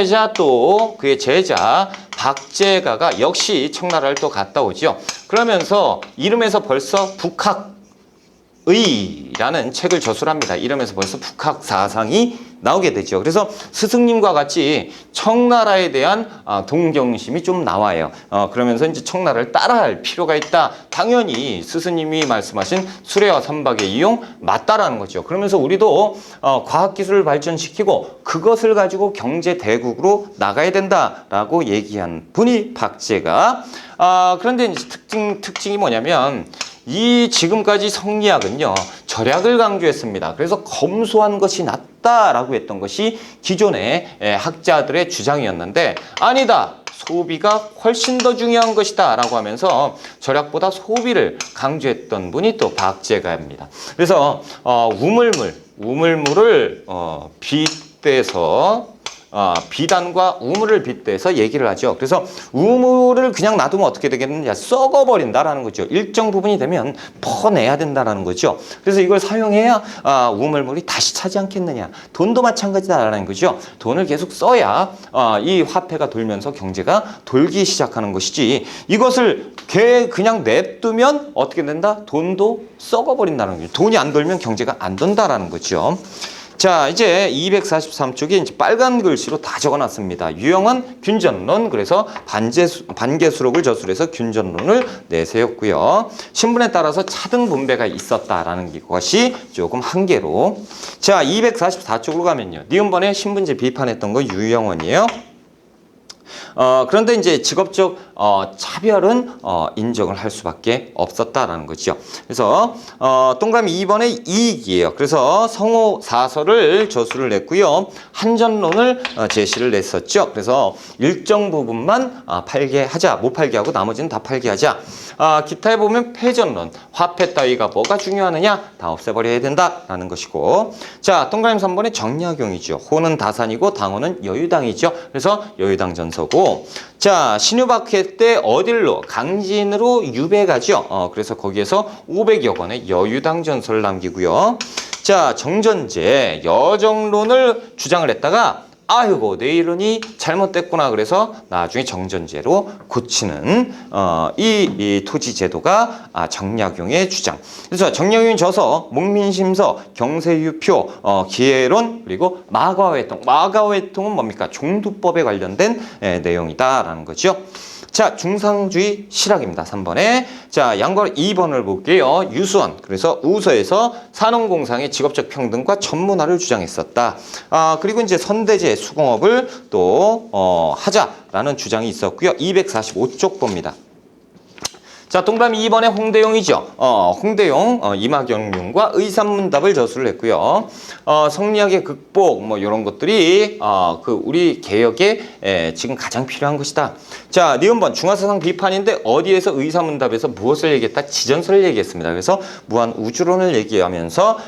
제자 박제가가 역시 청나라를 또 갔다 오죠. 그러면서 이름에서 벌써 북학의라는 책을 저술합니다. 이름에서 벌써 북학 사상이 나오게 되죠. 그래서 스승님과 같이 청나라에 대한 동경심이 좀 나와요. 그러면서 이제 청나라를 따라할 필요가 있다. 당연히 스승님이 말씀하신 수레와 선박의 이용 맞다라는 거죠. 그러면서 우리도 과학기술을 발전시키고 그것을 가지고 경제 대국으로 나가야 된다라고 얘기한 분이 박제가. 그런데 이제 특징이 뭐냐면 이 지금까지 성리학은요 절약을 강조했습니다. 그래서 검소한 것이 낫다라고 했던 것이 기존의 학자들의 주장이었는데 아니다. 소비가 훨씬 더 중요한 것이다 라고 하면서 절약보다 소비를 강조했던 분이 또 박제가입니다. 그래서 우물물을 빗대서 비단과 우물을 빗대서 얘기를 하죠. 그래서 우물을 그냥 놔두면 어떻게 되겠느냐? 썩어버린다라는 거죠. 일정 부분이 되면 퍼내야 된다라는 거죠. 그래서 이걸 사용해야 우물물이 다시 차지 않겠느냐? 돈도 마찬가지다라는 거죠. 돈을 계속 써야 이 화폐가 돌면서 경제가 돌기 시작하는 것이지 이것을 그냥 냅두면 어떻게 된다? 돈도 썩어버린다는 거죠. 돈이 안 돌면 경제가 안 돈다라는 거죠. 자, 이제 243쪽에 이제 빨간 글씨로 다 적어놨습니다. 유영한 균전론, 그래서 반개수록을 저술해서 균전론을 내세웠고요. 신분에 따라서 차등 분배가 있었다라는 것이 조금 한계로. 자, 244쪽으로 가면요. 니은번에 신분제 비판했던 거 유영원이에요. 그런데 이제 직업적 차별은 인정을 할 수밖에 없었다라는 거죠. 그래서 동그라미 2번의 이익이에요. 그래서 성호 사설을 저술을 냈고요. 한전론을 제시를 냈었죠. 그래서 일정 부분만 팔게 하자, 못 팔게 하고 나머지는 다 팔게 하자. 기타에 보면 패전론, 화폐 따위가 뭐가 중요하느냐? 다 없애버려야 된다라는 것이고. 자, 동그라미 3번의 정약용이죠. 호는 다산이고 당호는 여유당이죠. 그래서 여유당 전서고. 자, 신유박해 때 어딜로? 강진으로 유배 가죠. 그래서 거기에서 500여 권의 여유당 전설을 남기고요. 자, 정전제, 여정론을 주장을 했다가 아이고 내 이론이 잘못됐구나 그래서 나중에 정전제로 고치는 이 토지 제도가 정약용의 주장. 그래서 정약용이 져서 목민심서, 경세유표, 기해론 그리고 마가회통. 마가회통은 뭡니까? 종두법에 관련된 내용이다라는 거죠. 자, 중상주의 실학입니다. 3번에. 자, 양과 2번을 볼게요. 유수원. 그래서 우서에서 산업공상의 직업적 평등과 전문화를 주장했었다. 그리고 이제 선대제 수공업을 또 하자라는 주장이 있었고요. 245쪽 봅니다. 자, 동그라미 2번에 홍대용이죠. 홍대용, 이막영용과 의산문답을 저술을 했고요. 성리학의 극복, 뭐, 이런 것들이, 우리 개혁에 지금 가장 필요한 것이다. 자, 니은번 중화사상 비판인데 어디에서 의산문답에서 무엇을 얘기했다? 지전설을 얘기했습니다. 그래서 무한우주론을 얘기하면서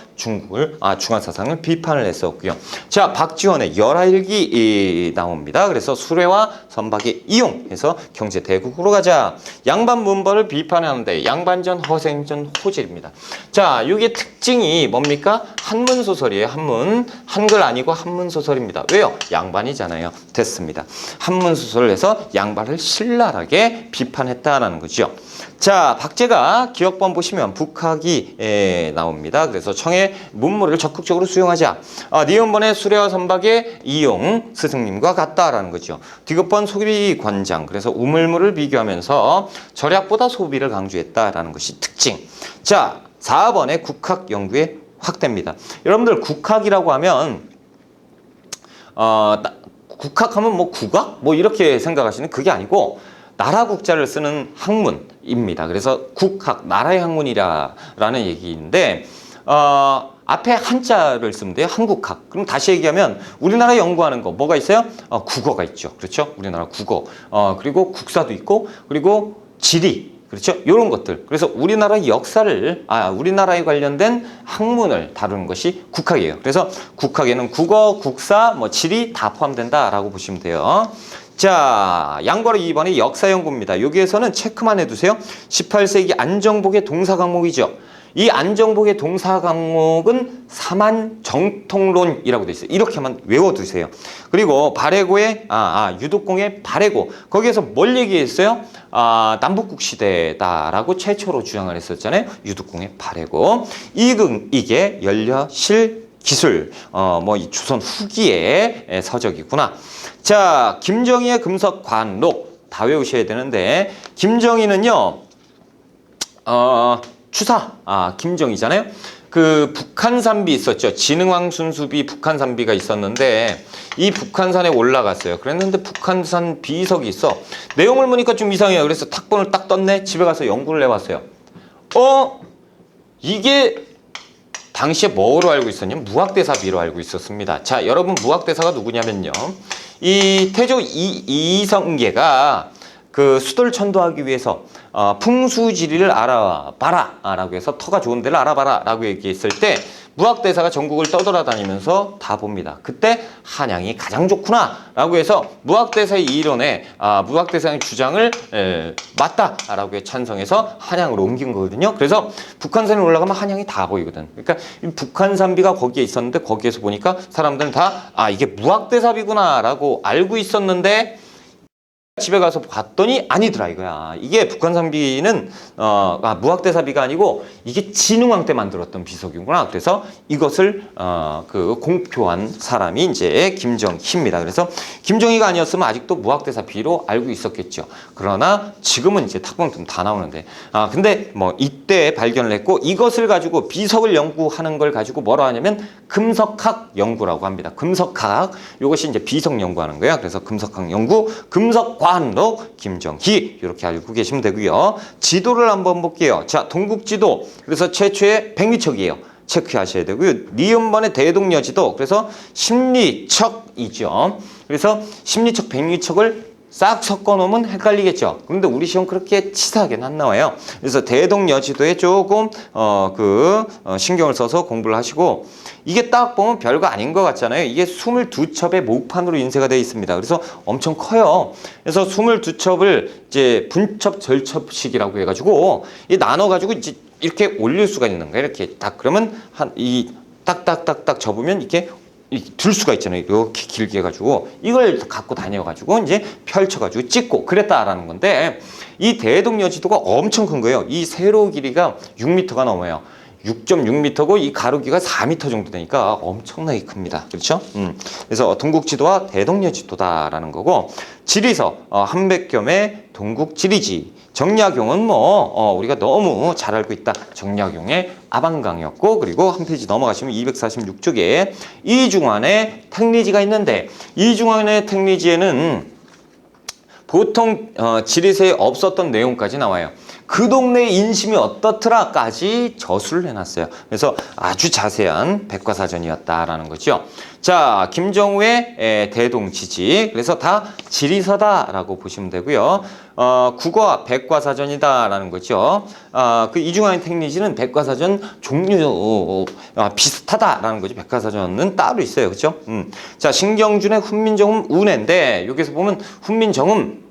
중화사상을 비판을 했었고요. 자, 박지원의 열하일기 나옵니다. 그래서 수레와 선박의 이용해서 경제대국으로 가자. 양반문벌을 비판하는데 양반전, 허생전, 호질입니다. 자, 이게 특징이 뭡니까? 한문소설이에요. 한문. 한글 아니고 한문소설입니다. 왜요? 양반이잖아요. 됐습니다. 한문소설을 해서 양반을 신랄하게 비판했다라는 거죠. 자, 박제가 기억본 보시면 북학이 나옵니다. 그래서 청의 문물을 적극적으로 수용하자. 니은번의 수레와 선박의 이용 스승님과 같다라는 거죠. 디귿번 소비관장. 그래서 우물물을 비교하면서 절약보다 소비를 강조했다라는 것이 특징. 자, 4번의 국학 연구의 확대입니다. 여러분들 국학이라고 하면 국학하면 뭐 국악? 뭐 이렇게 생각하시는 그게 아니고 나라 국자를 쓰는 학문입니다. 그래서 국학, 나라의 학문이라는 얘기인데 앞에 한자를 쓰면 돼요. 한국학. 그럼 다시 얘기하면 우리나라 연구하는 거 뭐가 있어요? 국어가 있죠. 그렇죠? 우리나라 국어. 그리고 국사도 있고 그리고 지리. 그렇죠? 이런 것들. 그래서 우리나라의 역사를, 우리나라에 관련된 학문을 다루는 것이 국학이에요. 그래서 국학에는 국어, 국사, 뭐 지리 다 포함된다라고 보시면 돼요. 자, 양괄호 2번의 역사연구입니다. 여기에서는 체크만 해두세요. 18세기 안정복의 동사 강목이죠. 이 안정복의 동사 강목은 사만정통론이라고 돼 있어요. 이렇게만 외워두세요. 그리고 발해고의 유독공의 발해고 거기에서 뭘 얘기했어요? 남북국 시대다라고 최초로 주장을 했었잖아요. 유독공의 발해고 이게 연려실 기술, 이 조선 후기의 서적이구나. 자, 김정희의 금석관록 다 외우셔야 되는데 김정희는요, 추사, 김정희잖아요. 그 북한산비 있었죠. 진흥왕 순수비 북한산비가 있었는데 이 북한산에 올라갔어요. 그랬는데 북한산 비석이 있어. 내용을 보니까 좀 이상해요. 그래서 탁본을 딱 떴네. 집에 가서 연구를 해봤어요. 이게 당시에 뭐로 알고 있었냐면 무학대사비로 알고 있었습니다. 자, 여러분 무학대사가 누구냐면요. 이 태조 이성계가 그 수도를 천도하기 위해서 풍수지리를 알아봐라 라고 해서 터가 좋은 데를 알아봐라 라고 얘기했을 때 무학대사가 전국을 떠돌아다니면서 다 봅니다. 그때 한양이 가장 좋구나 라고 해서 무학대사의 이론에 무학대사의 주장을 맞다 라고 찬성해서 한양으로 옮긴 거거든요. 그래서 북한산에 올라가면 한양이 다 보이거든. 그러니까 북한산비가 거기에 있었는데 거기에서 보니까 사람들은 다 이게 무학대사비구나 라고 알고 있었는데 집에 가서 봤더니 아니더라 이거야. 이게 북한산비는 무학대사비가 아니고 이게 진흥왕 때 만들었던 비석이구나. 그래서 이것을 공표한 사람이 이제 김정희입니다. 그래서 김정희가 아니었으면 아직도 무학대사비로 알고 있었겠죠. 그러나 지금은 이제 탁본tum 다 나오는데 근데 뭐 이때 발견을 했고 이것을 가지고 비석을 연구하는 걸 가지고 뭐라 하냐면 금석학 연구라고 합니다. 금석학 이것이 이제 비석 연구하는 거야. 그래서 금석학 연구 금석 관록 김정희 이렇게 알고 계시면 되고요. 지도를 한번 볼게요. 자, 동국지도 그래서 최초의 백리척이에요. 체크하셔야 되고요. 니은번의 대동여지도 그래서 심리척이죠. 그래서 심리척 백리척을 싹 섞어 놓으면 헷갈리겠죠. 그런데 우리 시험 그렇게 치사하게는 안 나와요. 그래서 대동여지도에 조금 신경을 써서 공부를 하시고, 이게 딱 보면 별거 아닌 것 같잖아요. 이게 22첩의 목판으로 인쇄가 되어 있습니다. 그래서 엄청 커요. 그래서 22첩을 이제 분첩 절첩식이라고 해가지고 이 나눠가지고 이제 이렇게 올릴 수가 있는 거예요. 이렇게 딱 그러면 이 딱딱딱딱 접으면 이렇게 들 수가 있잖아요. 이렇게 길게 해가지고 이걸 갖고 다녀가지고 이제 펼쳐가지고 찍고 그랬다라는 건데, 이 대동여지도가 엄청 큰 거예요. 이 세로 길이가 6m가 넘어요. 6.6m고 이 가로기가 4m 정도 되니까 엄청나게 큽니다. 그렇죠? 그래서 동국지도와 대동여지도다라는 거고, 지리서 한백겸의 동국지리지, 정약용은 우리가 너무 잘 알고 있다. 정약용의 아방강이었고, 그리고 한 페이지 넘어가시면 246쪽에 이중환의 택리지가 있는데, 이중환의 택리지에는 보통 지리서에 없었던 내용까지 나와요. 그 동네 인심이 어떻더라까지 저술을 해놨어요. 그래서 아주 자세한 백과사전이었다라는 거죠. 자, 김정우의 대동지지, 그래서 다 지리서다라고 보시면 되고요. 국어와 백과사전이다라는 거죠. 그 이중환의 택리지는 백과사전 종류 비슷하다라는 거죠. 백과사전은 따로 있어요, 그렇죠? 자, 신경준의 훈민정음 운해인데, 여기서 보면 훈민정음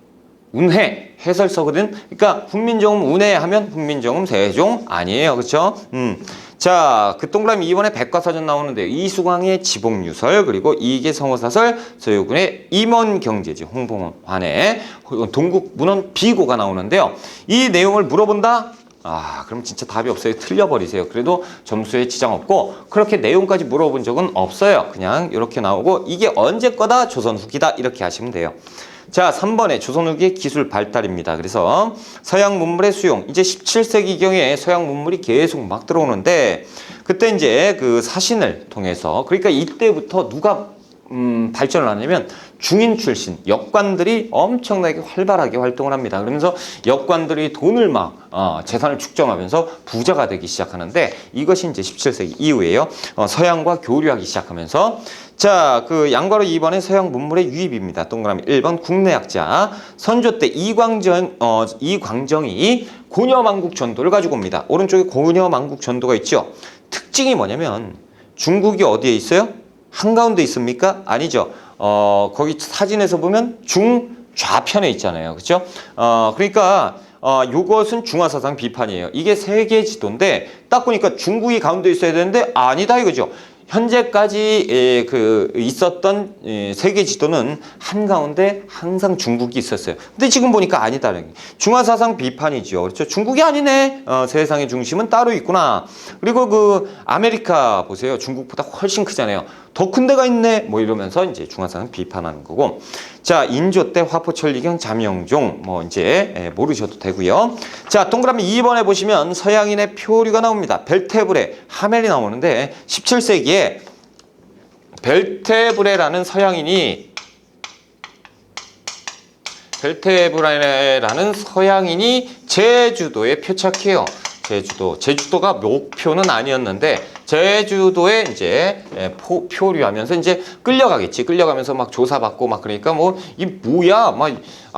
운해 해설서거든. 그러니까 훈민정음 운해 하면 훈민정음 세종 아니에요, 그렇죠? 자, 그 동그라미 2번에 백과사전 나오는데요. 이수광의 지복유설, 그리고 이계 성어사설, 서효군의 임원경제지, 홍봉원 환의 동국문헌 비고가 나오는데요. 이 내용을 물어본다? 그럼 진짜 답이 없어요. 틀려버리세요. 그래도 점수에 지장 없고, 그렇게 내용까지 물어본 적은 없어요. 그냥 이렇게 나오고, 이게 언제 거다? 조선 후기다. 이렇게 하시면 돼요. 자, 3번에 조선 후기의 기술 발달입니다. 그래서 서양 문물의 수용, 이제 17세기경에 서양 문물이 계속 막 들어오는데, 그때 이제 그 사신을 통해서, 그러니까 이때부터 누가 발전을 하냐면 중인 출신 역관들이 엄청나게 활발하게 활동을 합니다. 그러면서 역관들이 돈을 막 재산을 축적하면서 부자가 되기 시작하는데, 이것이 이제 17세기 이후에요. 서양과 교류하기 시작하면서, 자, 그 양괄호 2번의 서양 문물의 유입입니다. 동그라미 1번 국내학자 선조 때 이광정이 고려만국 전도를 가지고 옵니다. 오른쪽에 고려만국 전도가 있죠. 특징이 뭐냐면 중국이 어디에 있어요? 한가운데 있습니까? 아니죠. 거기 사진에서 보면 중좌편에 있잖아요. 그렇죠? 그러니까 요것은 중화사상 비판이에요. 이게 세계 지도인데 딱 보니까 중국이 가운데 있어야 되는데 아니다 이거죠. 현재까지 있었던 세계 지도는 한가운데 항상 중국이 있었어요. 근데 지금 보니까 아니다는 게 중화사상 비판이죠. 그렇죠? 중국이 아니네. 세상의 중심은 따로 있구나. 그리고 그 아메리카 보세요. 중국보다 훨씬 크잖아요. 더 큰 데가 있네. 뭐 이러면서 이제 중화사상 비판하는 거고. 자, 인조 때 화포천리경 잠영종 이제 모르셔도 되고요. 자, 동그라미 2번에 보시면 서양인의 표류가 나옵니다. 벨테브레, 하멜이 나오는데 17세기에 벨테브레라는 서양인이 제주도에 표착해요. 제주도가 목표는 아니었는데 제주도에 이제 표류하면서 이제 끌려가면서 막 조사받고 막 그러니까 이 뭐야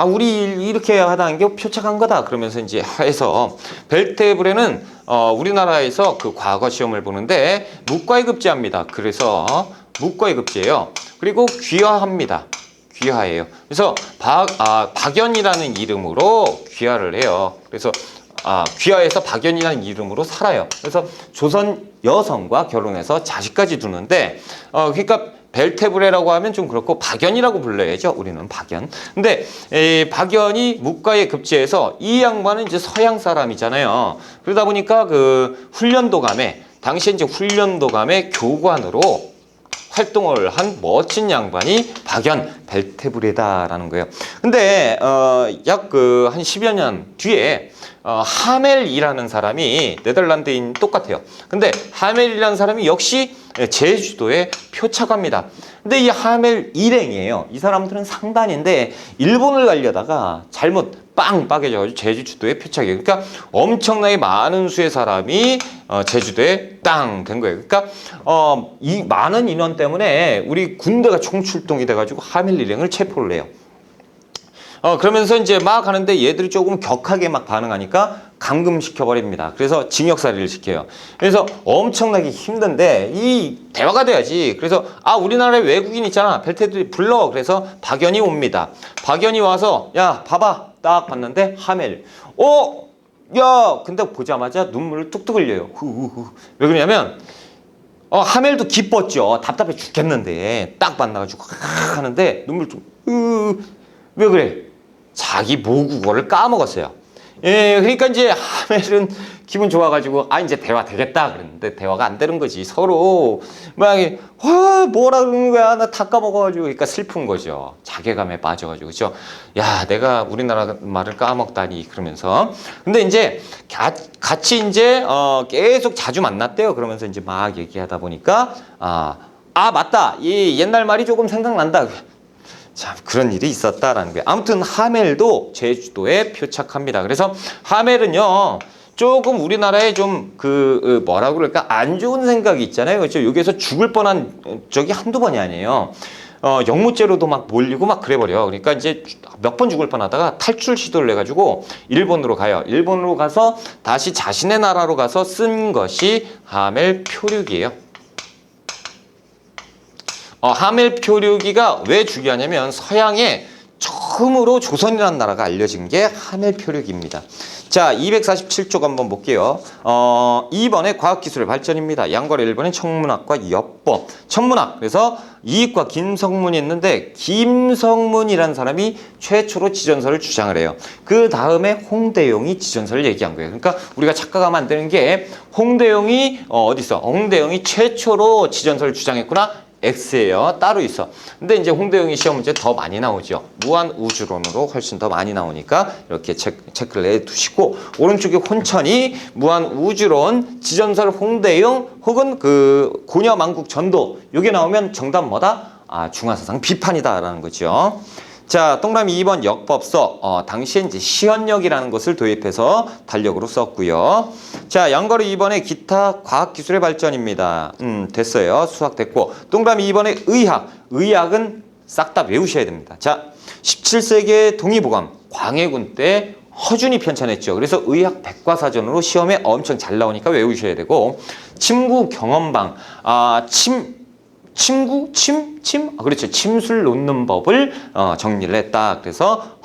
우리 이렇게 하다는 게 표착한 거다 그러면서 이제 해서 벨테브레는 우리나라에서 그 과거 시험을 보는데 묵과에 급제합니다. 그래서 묵과에 급제예요. 그리고 귀화합니다. 귀화예요. 그래서 박연이라는 이름으로 귀화를 해요. 그래서 귀화해서 박연이라는 이름으로 살아요. 그래서 조선 여성과 결혼해서 자식까지 두는데, 그러니까 벨테브레라고 하면 좀 그렇고 박연이라고 불러야죠. 우리는 박연. 근데 박연이 묵과에 급제해서 이 양반은 이제 서양 사람이잖아요. 그러다 보니까 그 당시에 이제 훈련도감의 교관으로 활동을 한 멋진 양반이 박연 벨테브레다라는 거예요. 근데 약 한 10여 년 뒤에 하멜이라는 사람이 네덜란드인 똑같아요. 근데 하멜이라는 사람이 역시 제주도에 표착합니다. 근데 이 하멜 일행이에요. 이 사람들은 상단인데 일본을 가려다가 잘못 빠개져가지고 제주도에 표착해요. 그러니까 엄청나게 많은 수의 사람이 제주도에 땅 된 거예요. 그러니까 이 많은 인원 때문에 우리 군대가 총출동이 돼가지고 하멜 일행을 체포를 해요. 그러면서 이제 막 하는데 얘들이 조금 격하게 막 반응하니까 감금시켜버립니다. 그래서 징역살이를 시켜요. 그래서 엄청나게 힘든데 이 대화가 돼야지. 그래서 우리나라에 외국인 있잖아. 벨테들이 불러. 그래서 박연이 옵니다. 박연이 와서 야 봐봐. 딱 봤는데 하멜. 야 근데 보자마자 눈물을 뚝뚝 흘려요. 후후후. 왜 그러냐면 하멜도 기뻤죠. 답답해 죽겠는데 딱 만나가지고 하는데 눈물 좀 왜 그래? 자기 모국어를 까먹었어요. 예, 그러니까 이제 하멜은 기분 좋아가지고 이제 대화 되겠다 그랬는데 대화가 안 되는 거지. 서로 막 뭐라 그러는 거야. 나 다 까먹어가지고. 그러니까 슬픈 거죠. 자괴감에 빠져가지고. 그죠? 야, 내가 우리나라 말을 까먹다니. 그러면서 근데 이제 같이 이제 계속 자주 만났대요. 그러면서 이제 막 얘기하다 보니까 맞다. 이 옛날 말이 조금 생각난다. 참 그런 일이 있었다라는 거예요. 아무튼 하멜도 제주도에 표착합니다. 그래서 하멜은요 조금 우리나라에 좀 뭐라고 그럴까 안 좋은 생각이 있잖아요. 그렇죠? 여기에서 죽을 뻔한 적이 한두 번이 아니에요. 영무죄로도 막 몰리고 막 그래버려. 그러니까 이제 몇 번 죽을 뻔하다가 탈출 시도를 해가지고 일본으로 가요. 일본으로 가서 다시 자신의 나라로 가서 쓴 것이 하멜 표류기예요. 하멜 표류기가 왜 중요하냐면 서양에 처음으로 조선이라는 나라가 알려진 게 하멜 표류기입니다. 자, 247쪽 한번 볼게요. 2번에 과학기술의 발전입니다. 양괄 1번에 천문학과 엽법. 천문학. 그래서 이익과 김성문이 있는데 김성문이라는 사람이 최초로 지전설을 주장을 해요. 그 다음에 홍대용이 지전설을 얘기한 거예요. 그러니까 우리가 착각하면 안 되는 게 홍대용이 홍대용이 최초로 지전설을 주장했구나. X예요. 따로 있어. 근데 이제 홍대용이 시험 문제 더 많이 나오죠. 무한 우주론으로 훨씬 더 많이 나오니까 이렇게 체크를 내두시고 오른쪽에 혼천이 무한 우주론, 지전설 홍대용 혹은 고려만국 전도 요게 나오면 정답 뭐다? 중화사상 비판이다라는 거죠. 자, 동그라미 2번 역법서. 당시에 이제 시연역이라는 것을 도입해서 달력으로 썼고요. 자, 양괄호 2번에 기타 과학기술의 발전입니다. 됐어요. 수학 됐고. 동그라미 2번에 의학. 의학은 싹 다 외우셔야 됩니다. 자, 17세기의 동의보감. 광해군 때 허준이 편찬했죠. 그래서 의학 백과사전으로 시험에 엄청 잘 나오니까 외우셔야 되고. 침구 경험방. 그렇죠. 침술 놓는 법을 정리를 했다. 그래서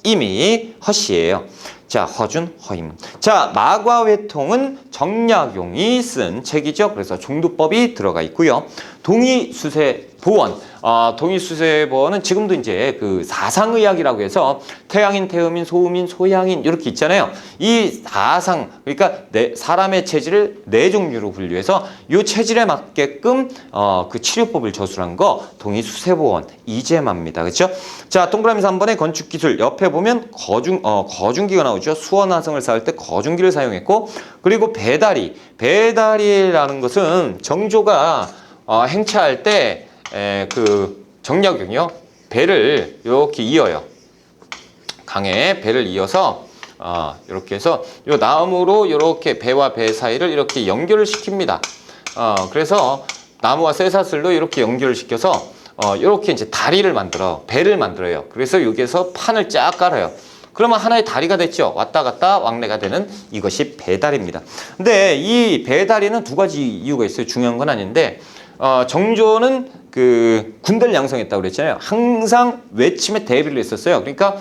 허임이 허씨예요. 자, 허준, 허임. 자, 마과회통은 정약용이 쓴 책이죠. 그래서 종두법이 들어가 있고요. 동의수세보원. 동의수세보원은 지금도 이제 사상의학이라고 해서 태양인, 태음인, 소음인, 소양인 이렇게 있잖아요. 이 사상, 그러니까 사람의 체질을 네 종류로 분류해서 이 체질에 맞게끔 그 치료법을 저술한 거 동의수세보원 이재마입니다. 그렇죠? 자, 동그라미 3번의 건축기술 옆에 보면 거중기가 나오죠. 수원화성을 쌓을 때 거중기를 사용했고 그리고 배다리라는 것은 정조가 행차할 때 정약용이요. 배를 이렇게 이어요. 강에 배를 이어서 이렇게 해서 요 나무로 이렇게 배와 배 사이를 이렇게 연결을 시킵니다. 그래서 나무와 쇠사슬로 이렇게 연결을 시켜서 이렇게 이제 배를 만들어요. 그래서 여기에서 판을 쫙 깔아요. 그러면 하나의 다리가 됐죠. 왔다 갔다 왕래가 되는 이것이 배다리입니다. 근데 이 배다리는 두 가지 이유가 있어요. 중요한 건 아닌데 정조는 군대를 양성했다고 그랬잖아요. 항상 외침에 대비를 했었어요. 그러니까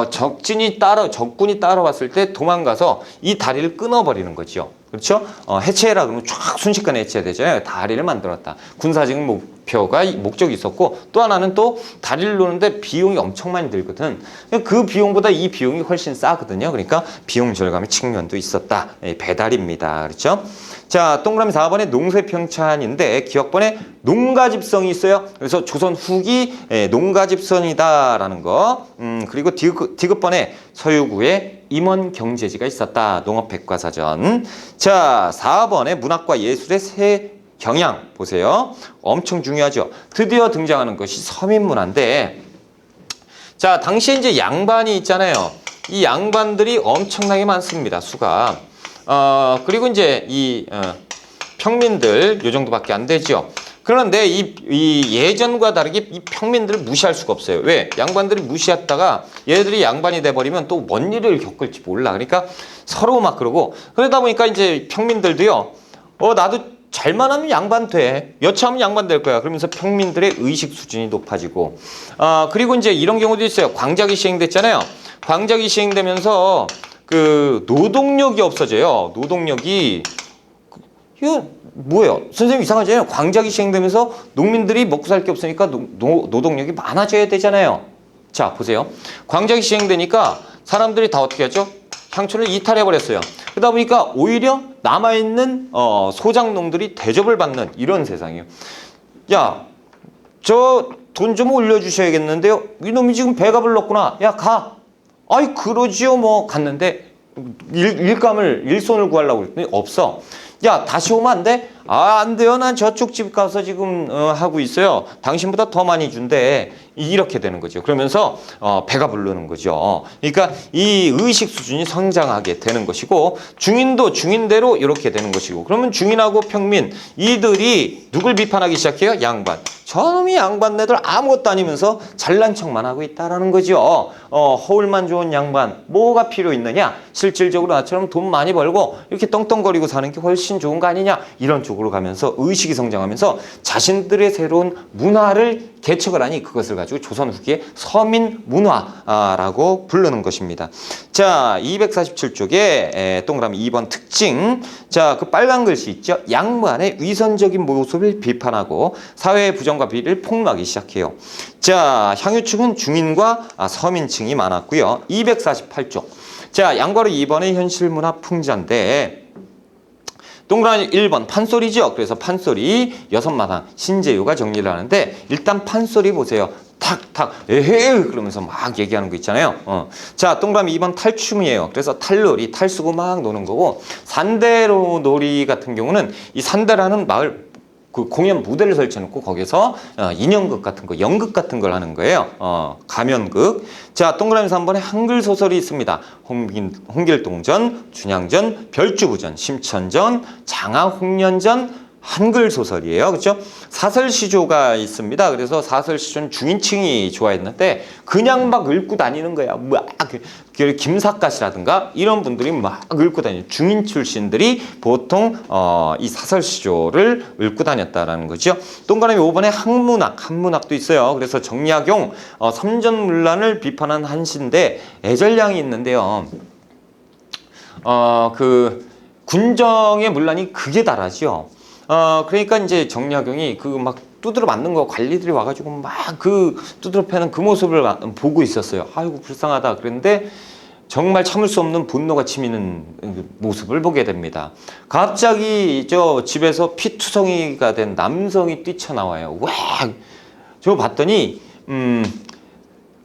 적군이 따라왔을 때 도망가서 이 다리를 끊어버리는 거죠. 그렇죠? 해체해라 그러면 쫙 순식간에 해체되잖아요. 다리를 만들었다. 군사적인 목적이 있었고 또 하나는 또 다리를 놓는데 비용이 엄청 많이 들거든. 그 비용보다 이 비용이 훨씬 싸거든요. 그러니까 비용 절감의 측면도 있었다. 배다리입니다. 그렇죠? 자, 동그라미 4번에 농쇠평찬인데 기억번에 농가집성이 있어요. 그래서 조선 후기 농가집선이다라는 거. 그리고 디귿번에 서유구에 임원경제지가 있었다. 농업백과사전. 자, 4번에 문학과 예술의 새 경향 보세요. 엄청 중요하죠. 드디어 등장하는 것이 서민문화인데 자, 당시에 이제 양반이 있잖아요. 이 양반들이 엄청나게 많습니다. 수가. 그리고 이제 이 평민들 요 정도밖에 안 되죠. 그런데 이 예전과 다르게 이 평민들을 무시할 수가 없어요. 왜? 양반들이 무시했다가 얘들이 양반이 돼버리면 또 뭔 일을 겪을지 몰라. 그러니까 서로 막 그러고 그러다 보니까 이제 평민들도요. 나도 잘만 하면 양반 돼. 여차하면 양반 될 거야. 그러면서 평민들의 의식 수준이 높아지고 그리고 이제 이런 경우도 있어요. 광작이 시행됐잖아요. 광작이 시행되면서 그 노동력이 없어져요. 노동력이 이거 뭐예요? 선생님 이상하잖아요. 광작이 시행되면서 농민들이 먹고 살 게 없으니까 노동력이 많아져야 되잖아요. 자, 보세요. 광작이 시행되니까 사람들이 다 어떻게 하죠? 향초를 이탈해버렸어요. 그러다 보니까 오히려 남아있는 소작농들이 대접을 받는 이런 세상이에요. 야, 저 돈 좀 올려주셔야겠는데요. 이놈이 지금 배가 불렀구나. 야, 가. 아이, 그러지요. 뭐 갔는데 일손을 구하려고 그랬더니 없어. 야, 다시 오면 안 돼? 안 돼요. 난 저쪽 집 가서 지금 하고 있어요. 당신보다 더 많이 준대. 이렇게 되는 거죠. 그러면서 배가 부르는 거죠. 그러니까 이 의식 수준이 성장하게 되는 것이고 중인도 중인대로 이렇게 되는 것이고 그러면 중인하고 평민 이들이 누굴 비판하기 시작해요? 양반. 저놈이 양반네들 아무것도 아니면서 잘난 척만 하고 있다라는 거죠. 허울만 좋은 양반 뭐가 필요 있느냐? 실질적으로 나처럼 돈 많이 벌고 이렇게 떵떵거리고 사는 게 훨씬 좋은 거 아니냐? 이런 쪽으로 가면서 의식이 성장하면서 자신들의 새로운 문화를 개척을 하니 그것을 가지고 조선 후기에 서민 문화라고 부르는 것입니다. 자, 247쪽에 동그라미 2번 특징. 자, 그 빨간 글씨 있죠? 양반의 위선적인 모습을 비판하고 사회의 부정과 비리를 폭로하기 시작해요. 자, 향유층은 중인과 서민층이 많았고요. 248쪽. 자, 양과로 2번의 현실문화 풍자인데 동그라미 1번 판소리죠. 그래서 판소리 여섯마당 신재유가 정리를 하는데 일단 판소리 보세요. 탁탁 에헤 그러면서 막 얘기하는 거 있잖아요. 자, 동그라미 2번 탈춤이에요. 그래서 탈놀이 탈수고 막 노는 거고 산대로 놀이 같은 경우는 이 산대라는 마을 그 공연 무대를 설치해놓고 거기서 인형극 같은 거, 연극 같은 걸 하는 거예요. 가면극. 자, 동그라미 3번에 한글 소설이 있습니다. 홍길동전, 춘향전, 별주부전, 심천전, 장하홍련전, 한글 소설이에요. 그렇죠? 사설시조가 있습니다. 그래서 사설시조는 중인층이 좋아했는데 그냥 막 읊고 다니는 거야. 막 김삿갓이라든가 이런 분들이 막 읊고 다니는 중인 출신들이 보통 이 사설시조를 읊고 다녔다라는 거죠. 동그라미 5번에 한문학도 있어요. 그래서 정약용 삼전문란을 비판한 한시인데 애절량이 있는데요. 그 군정의 문란이 극에 달하죠. 그러니까 이제 정약용이 그 막 두드러 맞는 거 관리들이 와가지고 막 그 두드러 패는 그 모습을 보고 있었어요. 아이고 불쌍하다. 그런데 정말 참을 수 없는 분노가 치미는 모습을 보게 됩니다. 갑자기 저 집에서 피투성이가 된 남성이 뛰쳐나와요. 와, 저 봤더니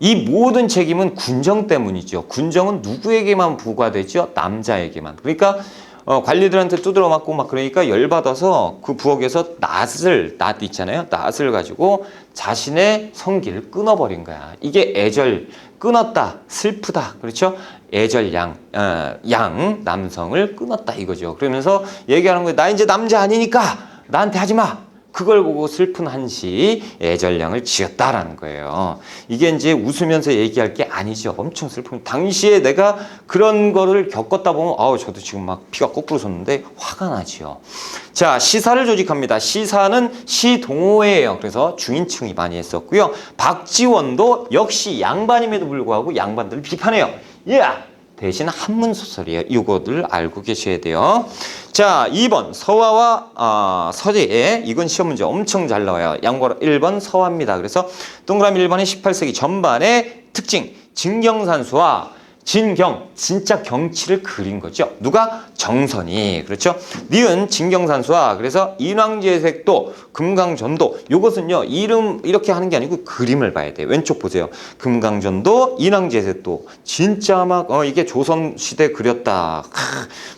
이 모든 책임은 군정 때문이죠. 군정은 누구에게만 부과되죠? 남자에게만. 그러니까 관리들한테 두드러 맞고 막 그러니까 열받아서 그 부엌에서 낫 있잖아요. 낫을 가지고 자신의 성기를 끊어버린 거야. 이게 애절, 끊었다, 슬프다. 그렇죠? 애절 양, 남성을 끊었다 이거죠. 그러면서 얘기하는 거예요. 나 이제 남자 아니니까 나한테 하지 마. 그걸 보고 슬픈 한시 애절량을 지었다라는 거예요. 이게 이제 웃으면서 얘기할 게 아니죠. 엄청 슬픈. 당시에 내가 그런 거를 겪었다 보면 저도 지금 막 피가 거꾸로 솟는데 화가 나지요. 자, 시사를 조직합니다. 시사는 시동호회예요. 그래서 중인층이 많이 했었고요. 박지원도 역시 양반임에도 불구하고 양반들을 비판해요. 대신 한문소설이에요. 이거를 알고 계셔야 돼요. 자, 2번 서화와 서재. 이건 시험 문제 엄청 잘 나와요. 양과로 1번 서화입니다. 그래서 동그라미 1번에 18세기 전반의 특징. 진경산수와 진경, 진짜 경치를 그린 거죠. 누가? 정선이. 그렇죠? 니은 진경산수와 그래서 인왕제색도, 금강전도. 요것은요, 이름 이렇게 하는 게 아니고 그림을 봐야 돼요. 왼쪽 보세요. 금강전도, 인왕제색도. 진짜 막, 이게 조선시대 그렸다.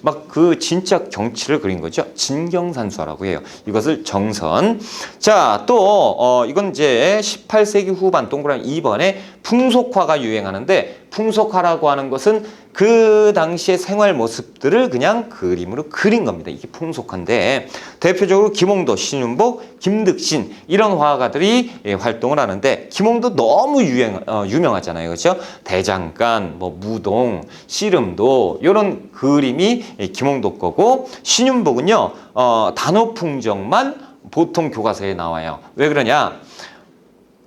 막 그 진짜 경치를 그린 거죠. 진경산수라고 해요. 이것을 정선. 자, 또, 이건 이제 18세기 후반 동그라미 2번에 풍속화가 유행하는데 풍속화라고 하는 것은 그 당시의 생활 모습들을 그냥 그림으로 그린 겁니다. 이게 풍속화인데 대표적으로 김홍도, 신윤복, 김득신 이런 화가들이 활동을 하는데 김홍도 너무 유명하잖아요. 그렇죠? 대장간, 뭐 무동, 씨름도 이런 그림이 김홍도 거고 신윤복은요. 단오풍정만 보통 교과서에 나와요. 왜 그러냐?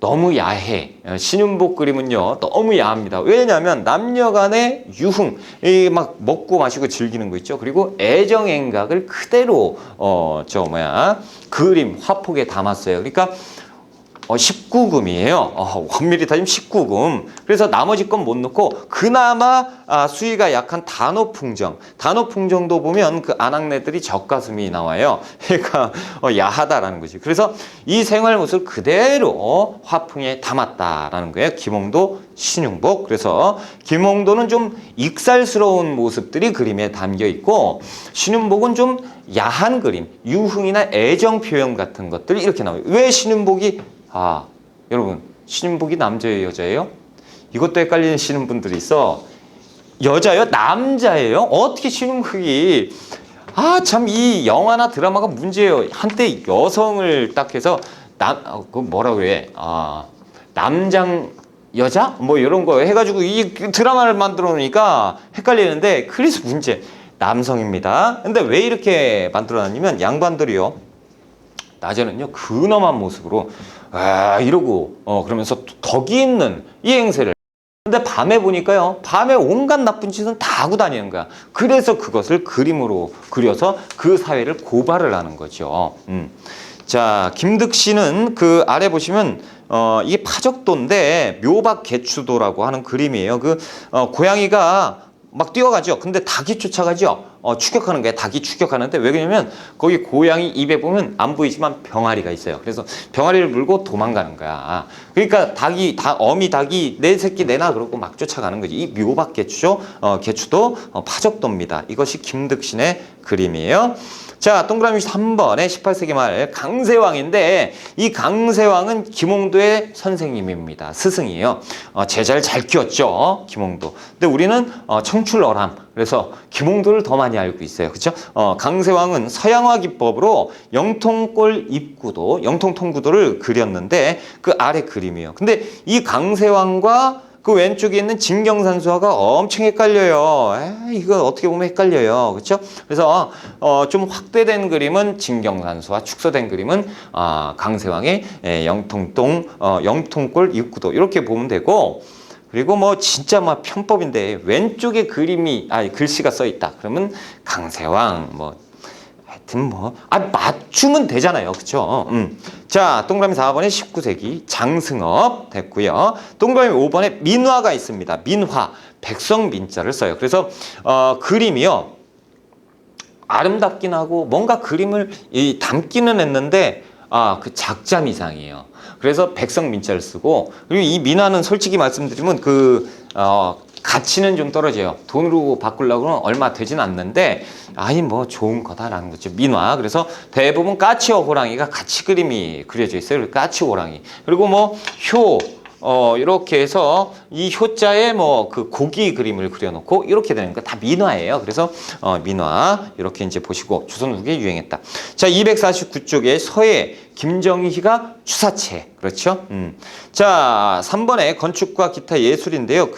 너무 야해. 신윤복 그림은요 너무 야합니다. 왜냐하면 남녀간의 유흥, 막 먹고 마시고 즐기는 거 있죠. 그리고 애정행각을 그대로 그림 화폭에 담았어요. 그러니까 19금이에요. 엄밀히 따지면 19금. 그래서 나머지 건 못 넣고 그나마 수위가 약한 단오풍정. 단오풍정도 보면 그 안악내들이 젖가슴이 나와요. 그러니까 야하다라는 거지. 그래서 이 생활 모습을 그대로 화풍에 담았다라는 거예요. 김홍도, 신윤복. 그래서 김홍도는 좀 익살스러운 모습들이 그림에 담겨 있고 신윤복은 좀 야한 그림, 유흥이나 애정 표현 같은 것들이 이렇게 나와요. 왜 신윤복이 여러분 신윤복이 남자예요, 여자예요? 이것도 헷갈리시는 분들이 있어. 여자예요? 남자예요? 어떻게 신윤복이 참 이 영화나 드라마가 문제예요. 한때 여성을 딱 해서 그 뭐라고 해? 남장 여자? 뭐 이런 거 해가지고 이 드라마를 만들어 놓으니까 헷갈리는데 그래서 문제. 남성입니다. 근데 왜 이렇게 만들어 놨냐면 양반들이요. 낮에는요 근엄한 모습으로 이러고 그러면서 덕이 있는 이 행세를. 근데 밤에 보니까요 밤에 온갖 나쁜 짓은 다 하고 다니는 거야. 그래서 그것을 그림으로 그려서 그 사회를 고발을 하는 거죠. 자, 김득신은 그 아래 보시면 이게 파적도인데 묘박개추도라고 하는 그림이에요. 그 고양이가 막 뛰어가죠. 근데 닭이 쫓아가죠. 추격하는 거예요. 닭이 추격하는데 왜 그러냐면 거기 고양이 입에 보면 안 보이지만 병아리가 있어요. 그래서 병아리를 물고 도망가는 거야. 그러니까 어미 닭이 내 새끼 내놔 그러고 막 쫓아가는 거지. 이 묘박개추죠. 개추도 파적도입니다. 이것이 김득신의 그림이에요. 자, 동그라미 3번에 18세기 말 강세왕인데 이 강세왕은 김홍도의 선생님입니다. 스승이에요. 제자를 잘 키웠죠. 김홍도. 근데 우리는 청출어람. 그래서 김홍도를 더 많이 알고 있어요. 그렇죠? 강세왕은 서양화 기법으로 영통골 입구도, 영통통구도를 그렸는데 그 아래 그림이에요. 근데 이 강세왕과 그 왼쪽에 있는 진경산수화가 엄청 헷갈려요. 이거 어떻게 보면 헷갈려요. 그렇죠? 그래서 좀 확대된 그림은 진경산수화, 축소된 그림은 강세왕의 영통골 입구도 이렇게 보면 되고 그리고 뭐 진짜 막 편법인데 왼쪽에 글씨가 써 있다. 그러면 강세왕 하여튼 맞추면 되잖아요. 그쵸? 자, 동그라미 4번에 19세기 장승업 됐고요. 동그라미 5번에 민화가 있습니다. 민화, 백성민자를 써요. 그래서 그림이요. 아름답긴 하고 뭔가 그림을 담기는 했는데 그 작자미상이에요. 그래서 백성민자를 쓰고 그리고 이 민화는 솔직히 말씀드리면 가치는 좀 떨어져요. 돈으로 바꾸려고는 얼마 되진 않는데 좋은 거다라는 거죠. 민화. 그래서 대부분 까치와 호랑이가 같이 그림이 그려져 있어요. 까치 호랑이. 그리고 효 이렇게 해서 이 효자에 그 고기 그림을 그려놓고 이렇게 되는 거 다 민화예요. 그래서 민화 이렇게 이제 보시고 조선 후기에 유행했다. 자, 249쪽에 서예 김정희가 추사체. 그렇죠? 자, 3번에 건축과 기타 예술인데요.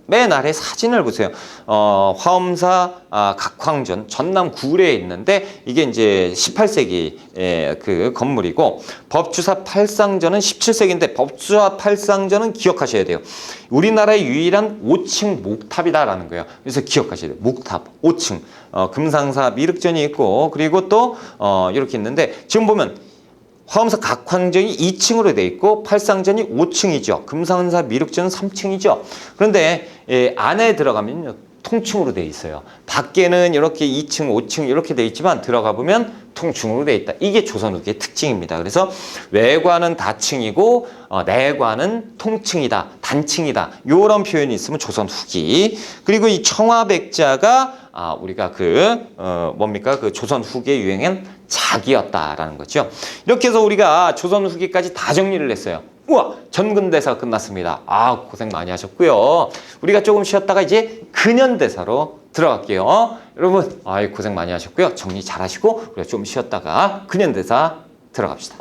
맨 아래 사진을 보세요. 화엄사 각황전 전남 구례에 있는데 이게 이제 18세기 그 건물이고 법주사 팔상전은 17세기인데 법주사 팔상전은 기억하셔야 돼요. 우리나라의 유일한 5층 목탑이다라는 거예요. 그래서 기억하셔야 돼요. 목탑 5층. 금상사 미륵전이 있고 그리고 또 이렇게 있는데 지금 보면 화엄사 각황전이 2층으로 돼 있고 팔상전이 5층이죠. 금상사 미륵전은 3층이죠. 그런데 안에 들어가면 통층으로 돼 있어요. 밖에는 이렇게 2층, 5층 이렇게 돼 있지만 들어가 보면 통층으로 돼 있다. 이게 조선 후기의 특징입니다. 그래서 외관은 다층이고 내관은 통층이다, 단층이다. 이런 표현이 있으면 조선 후기. 그리고 이 청화백자가 우리가 그 조선 후기에 유행한 작이었다라는 거죠. 이렇게 해서 우리가 조선 후기까지 다 정리를 했어요. 우와, 전근대사 끝났습니다. 아, 고생 많이 하셨고요. 우리가 조금 쉬었다가 이제 근현대사로 들어갈게요. 여러분, 아이 고생 많이 하셨고요. 정리 잘 하시고 우리가 좀 쉬었다가 근현대사 들어갑시다.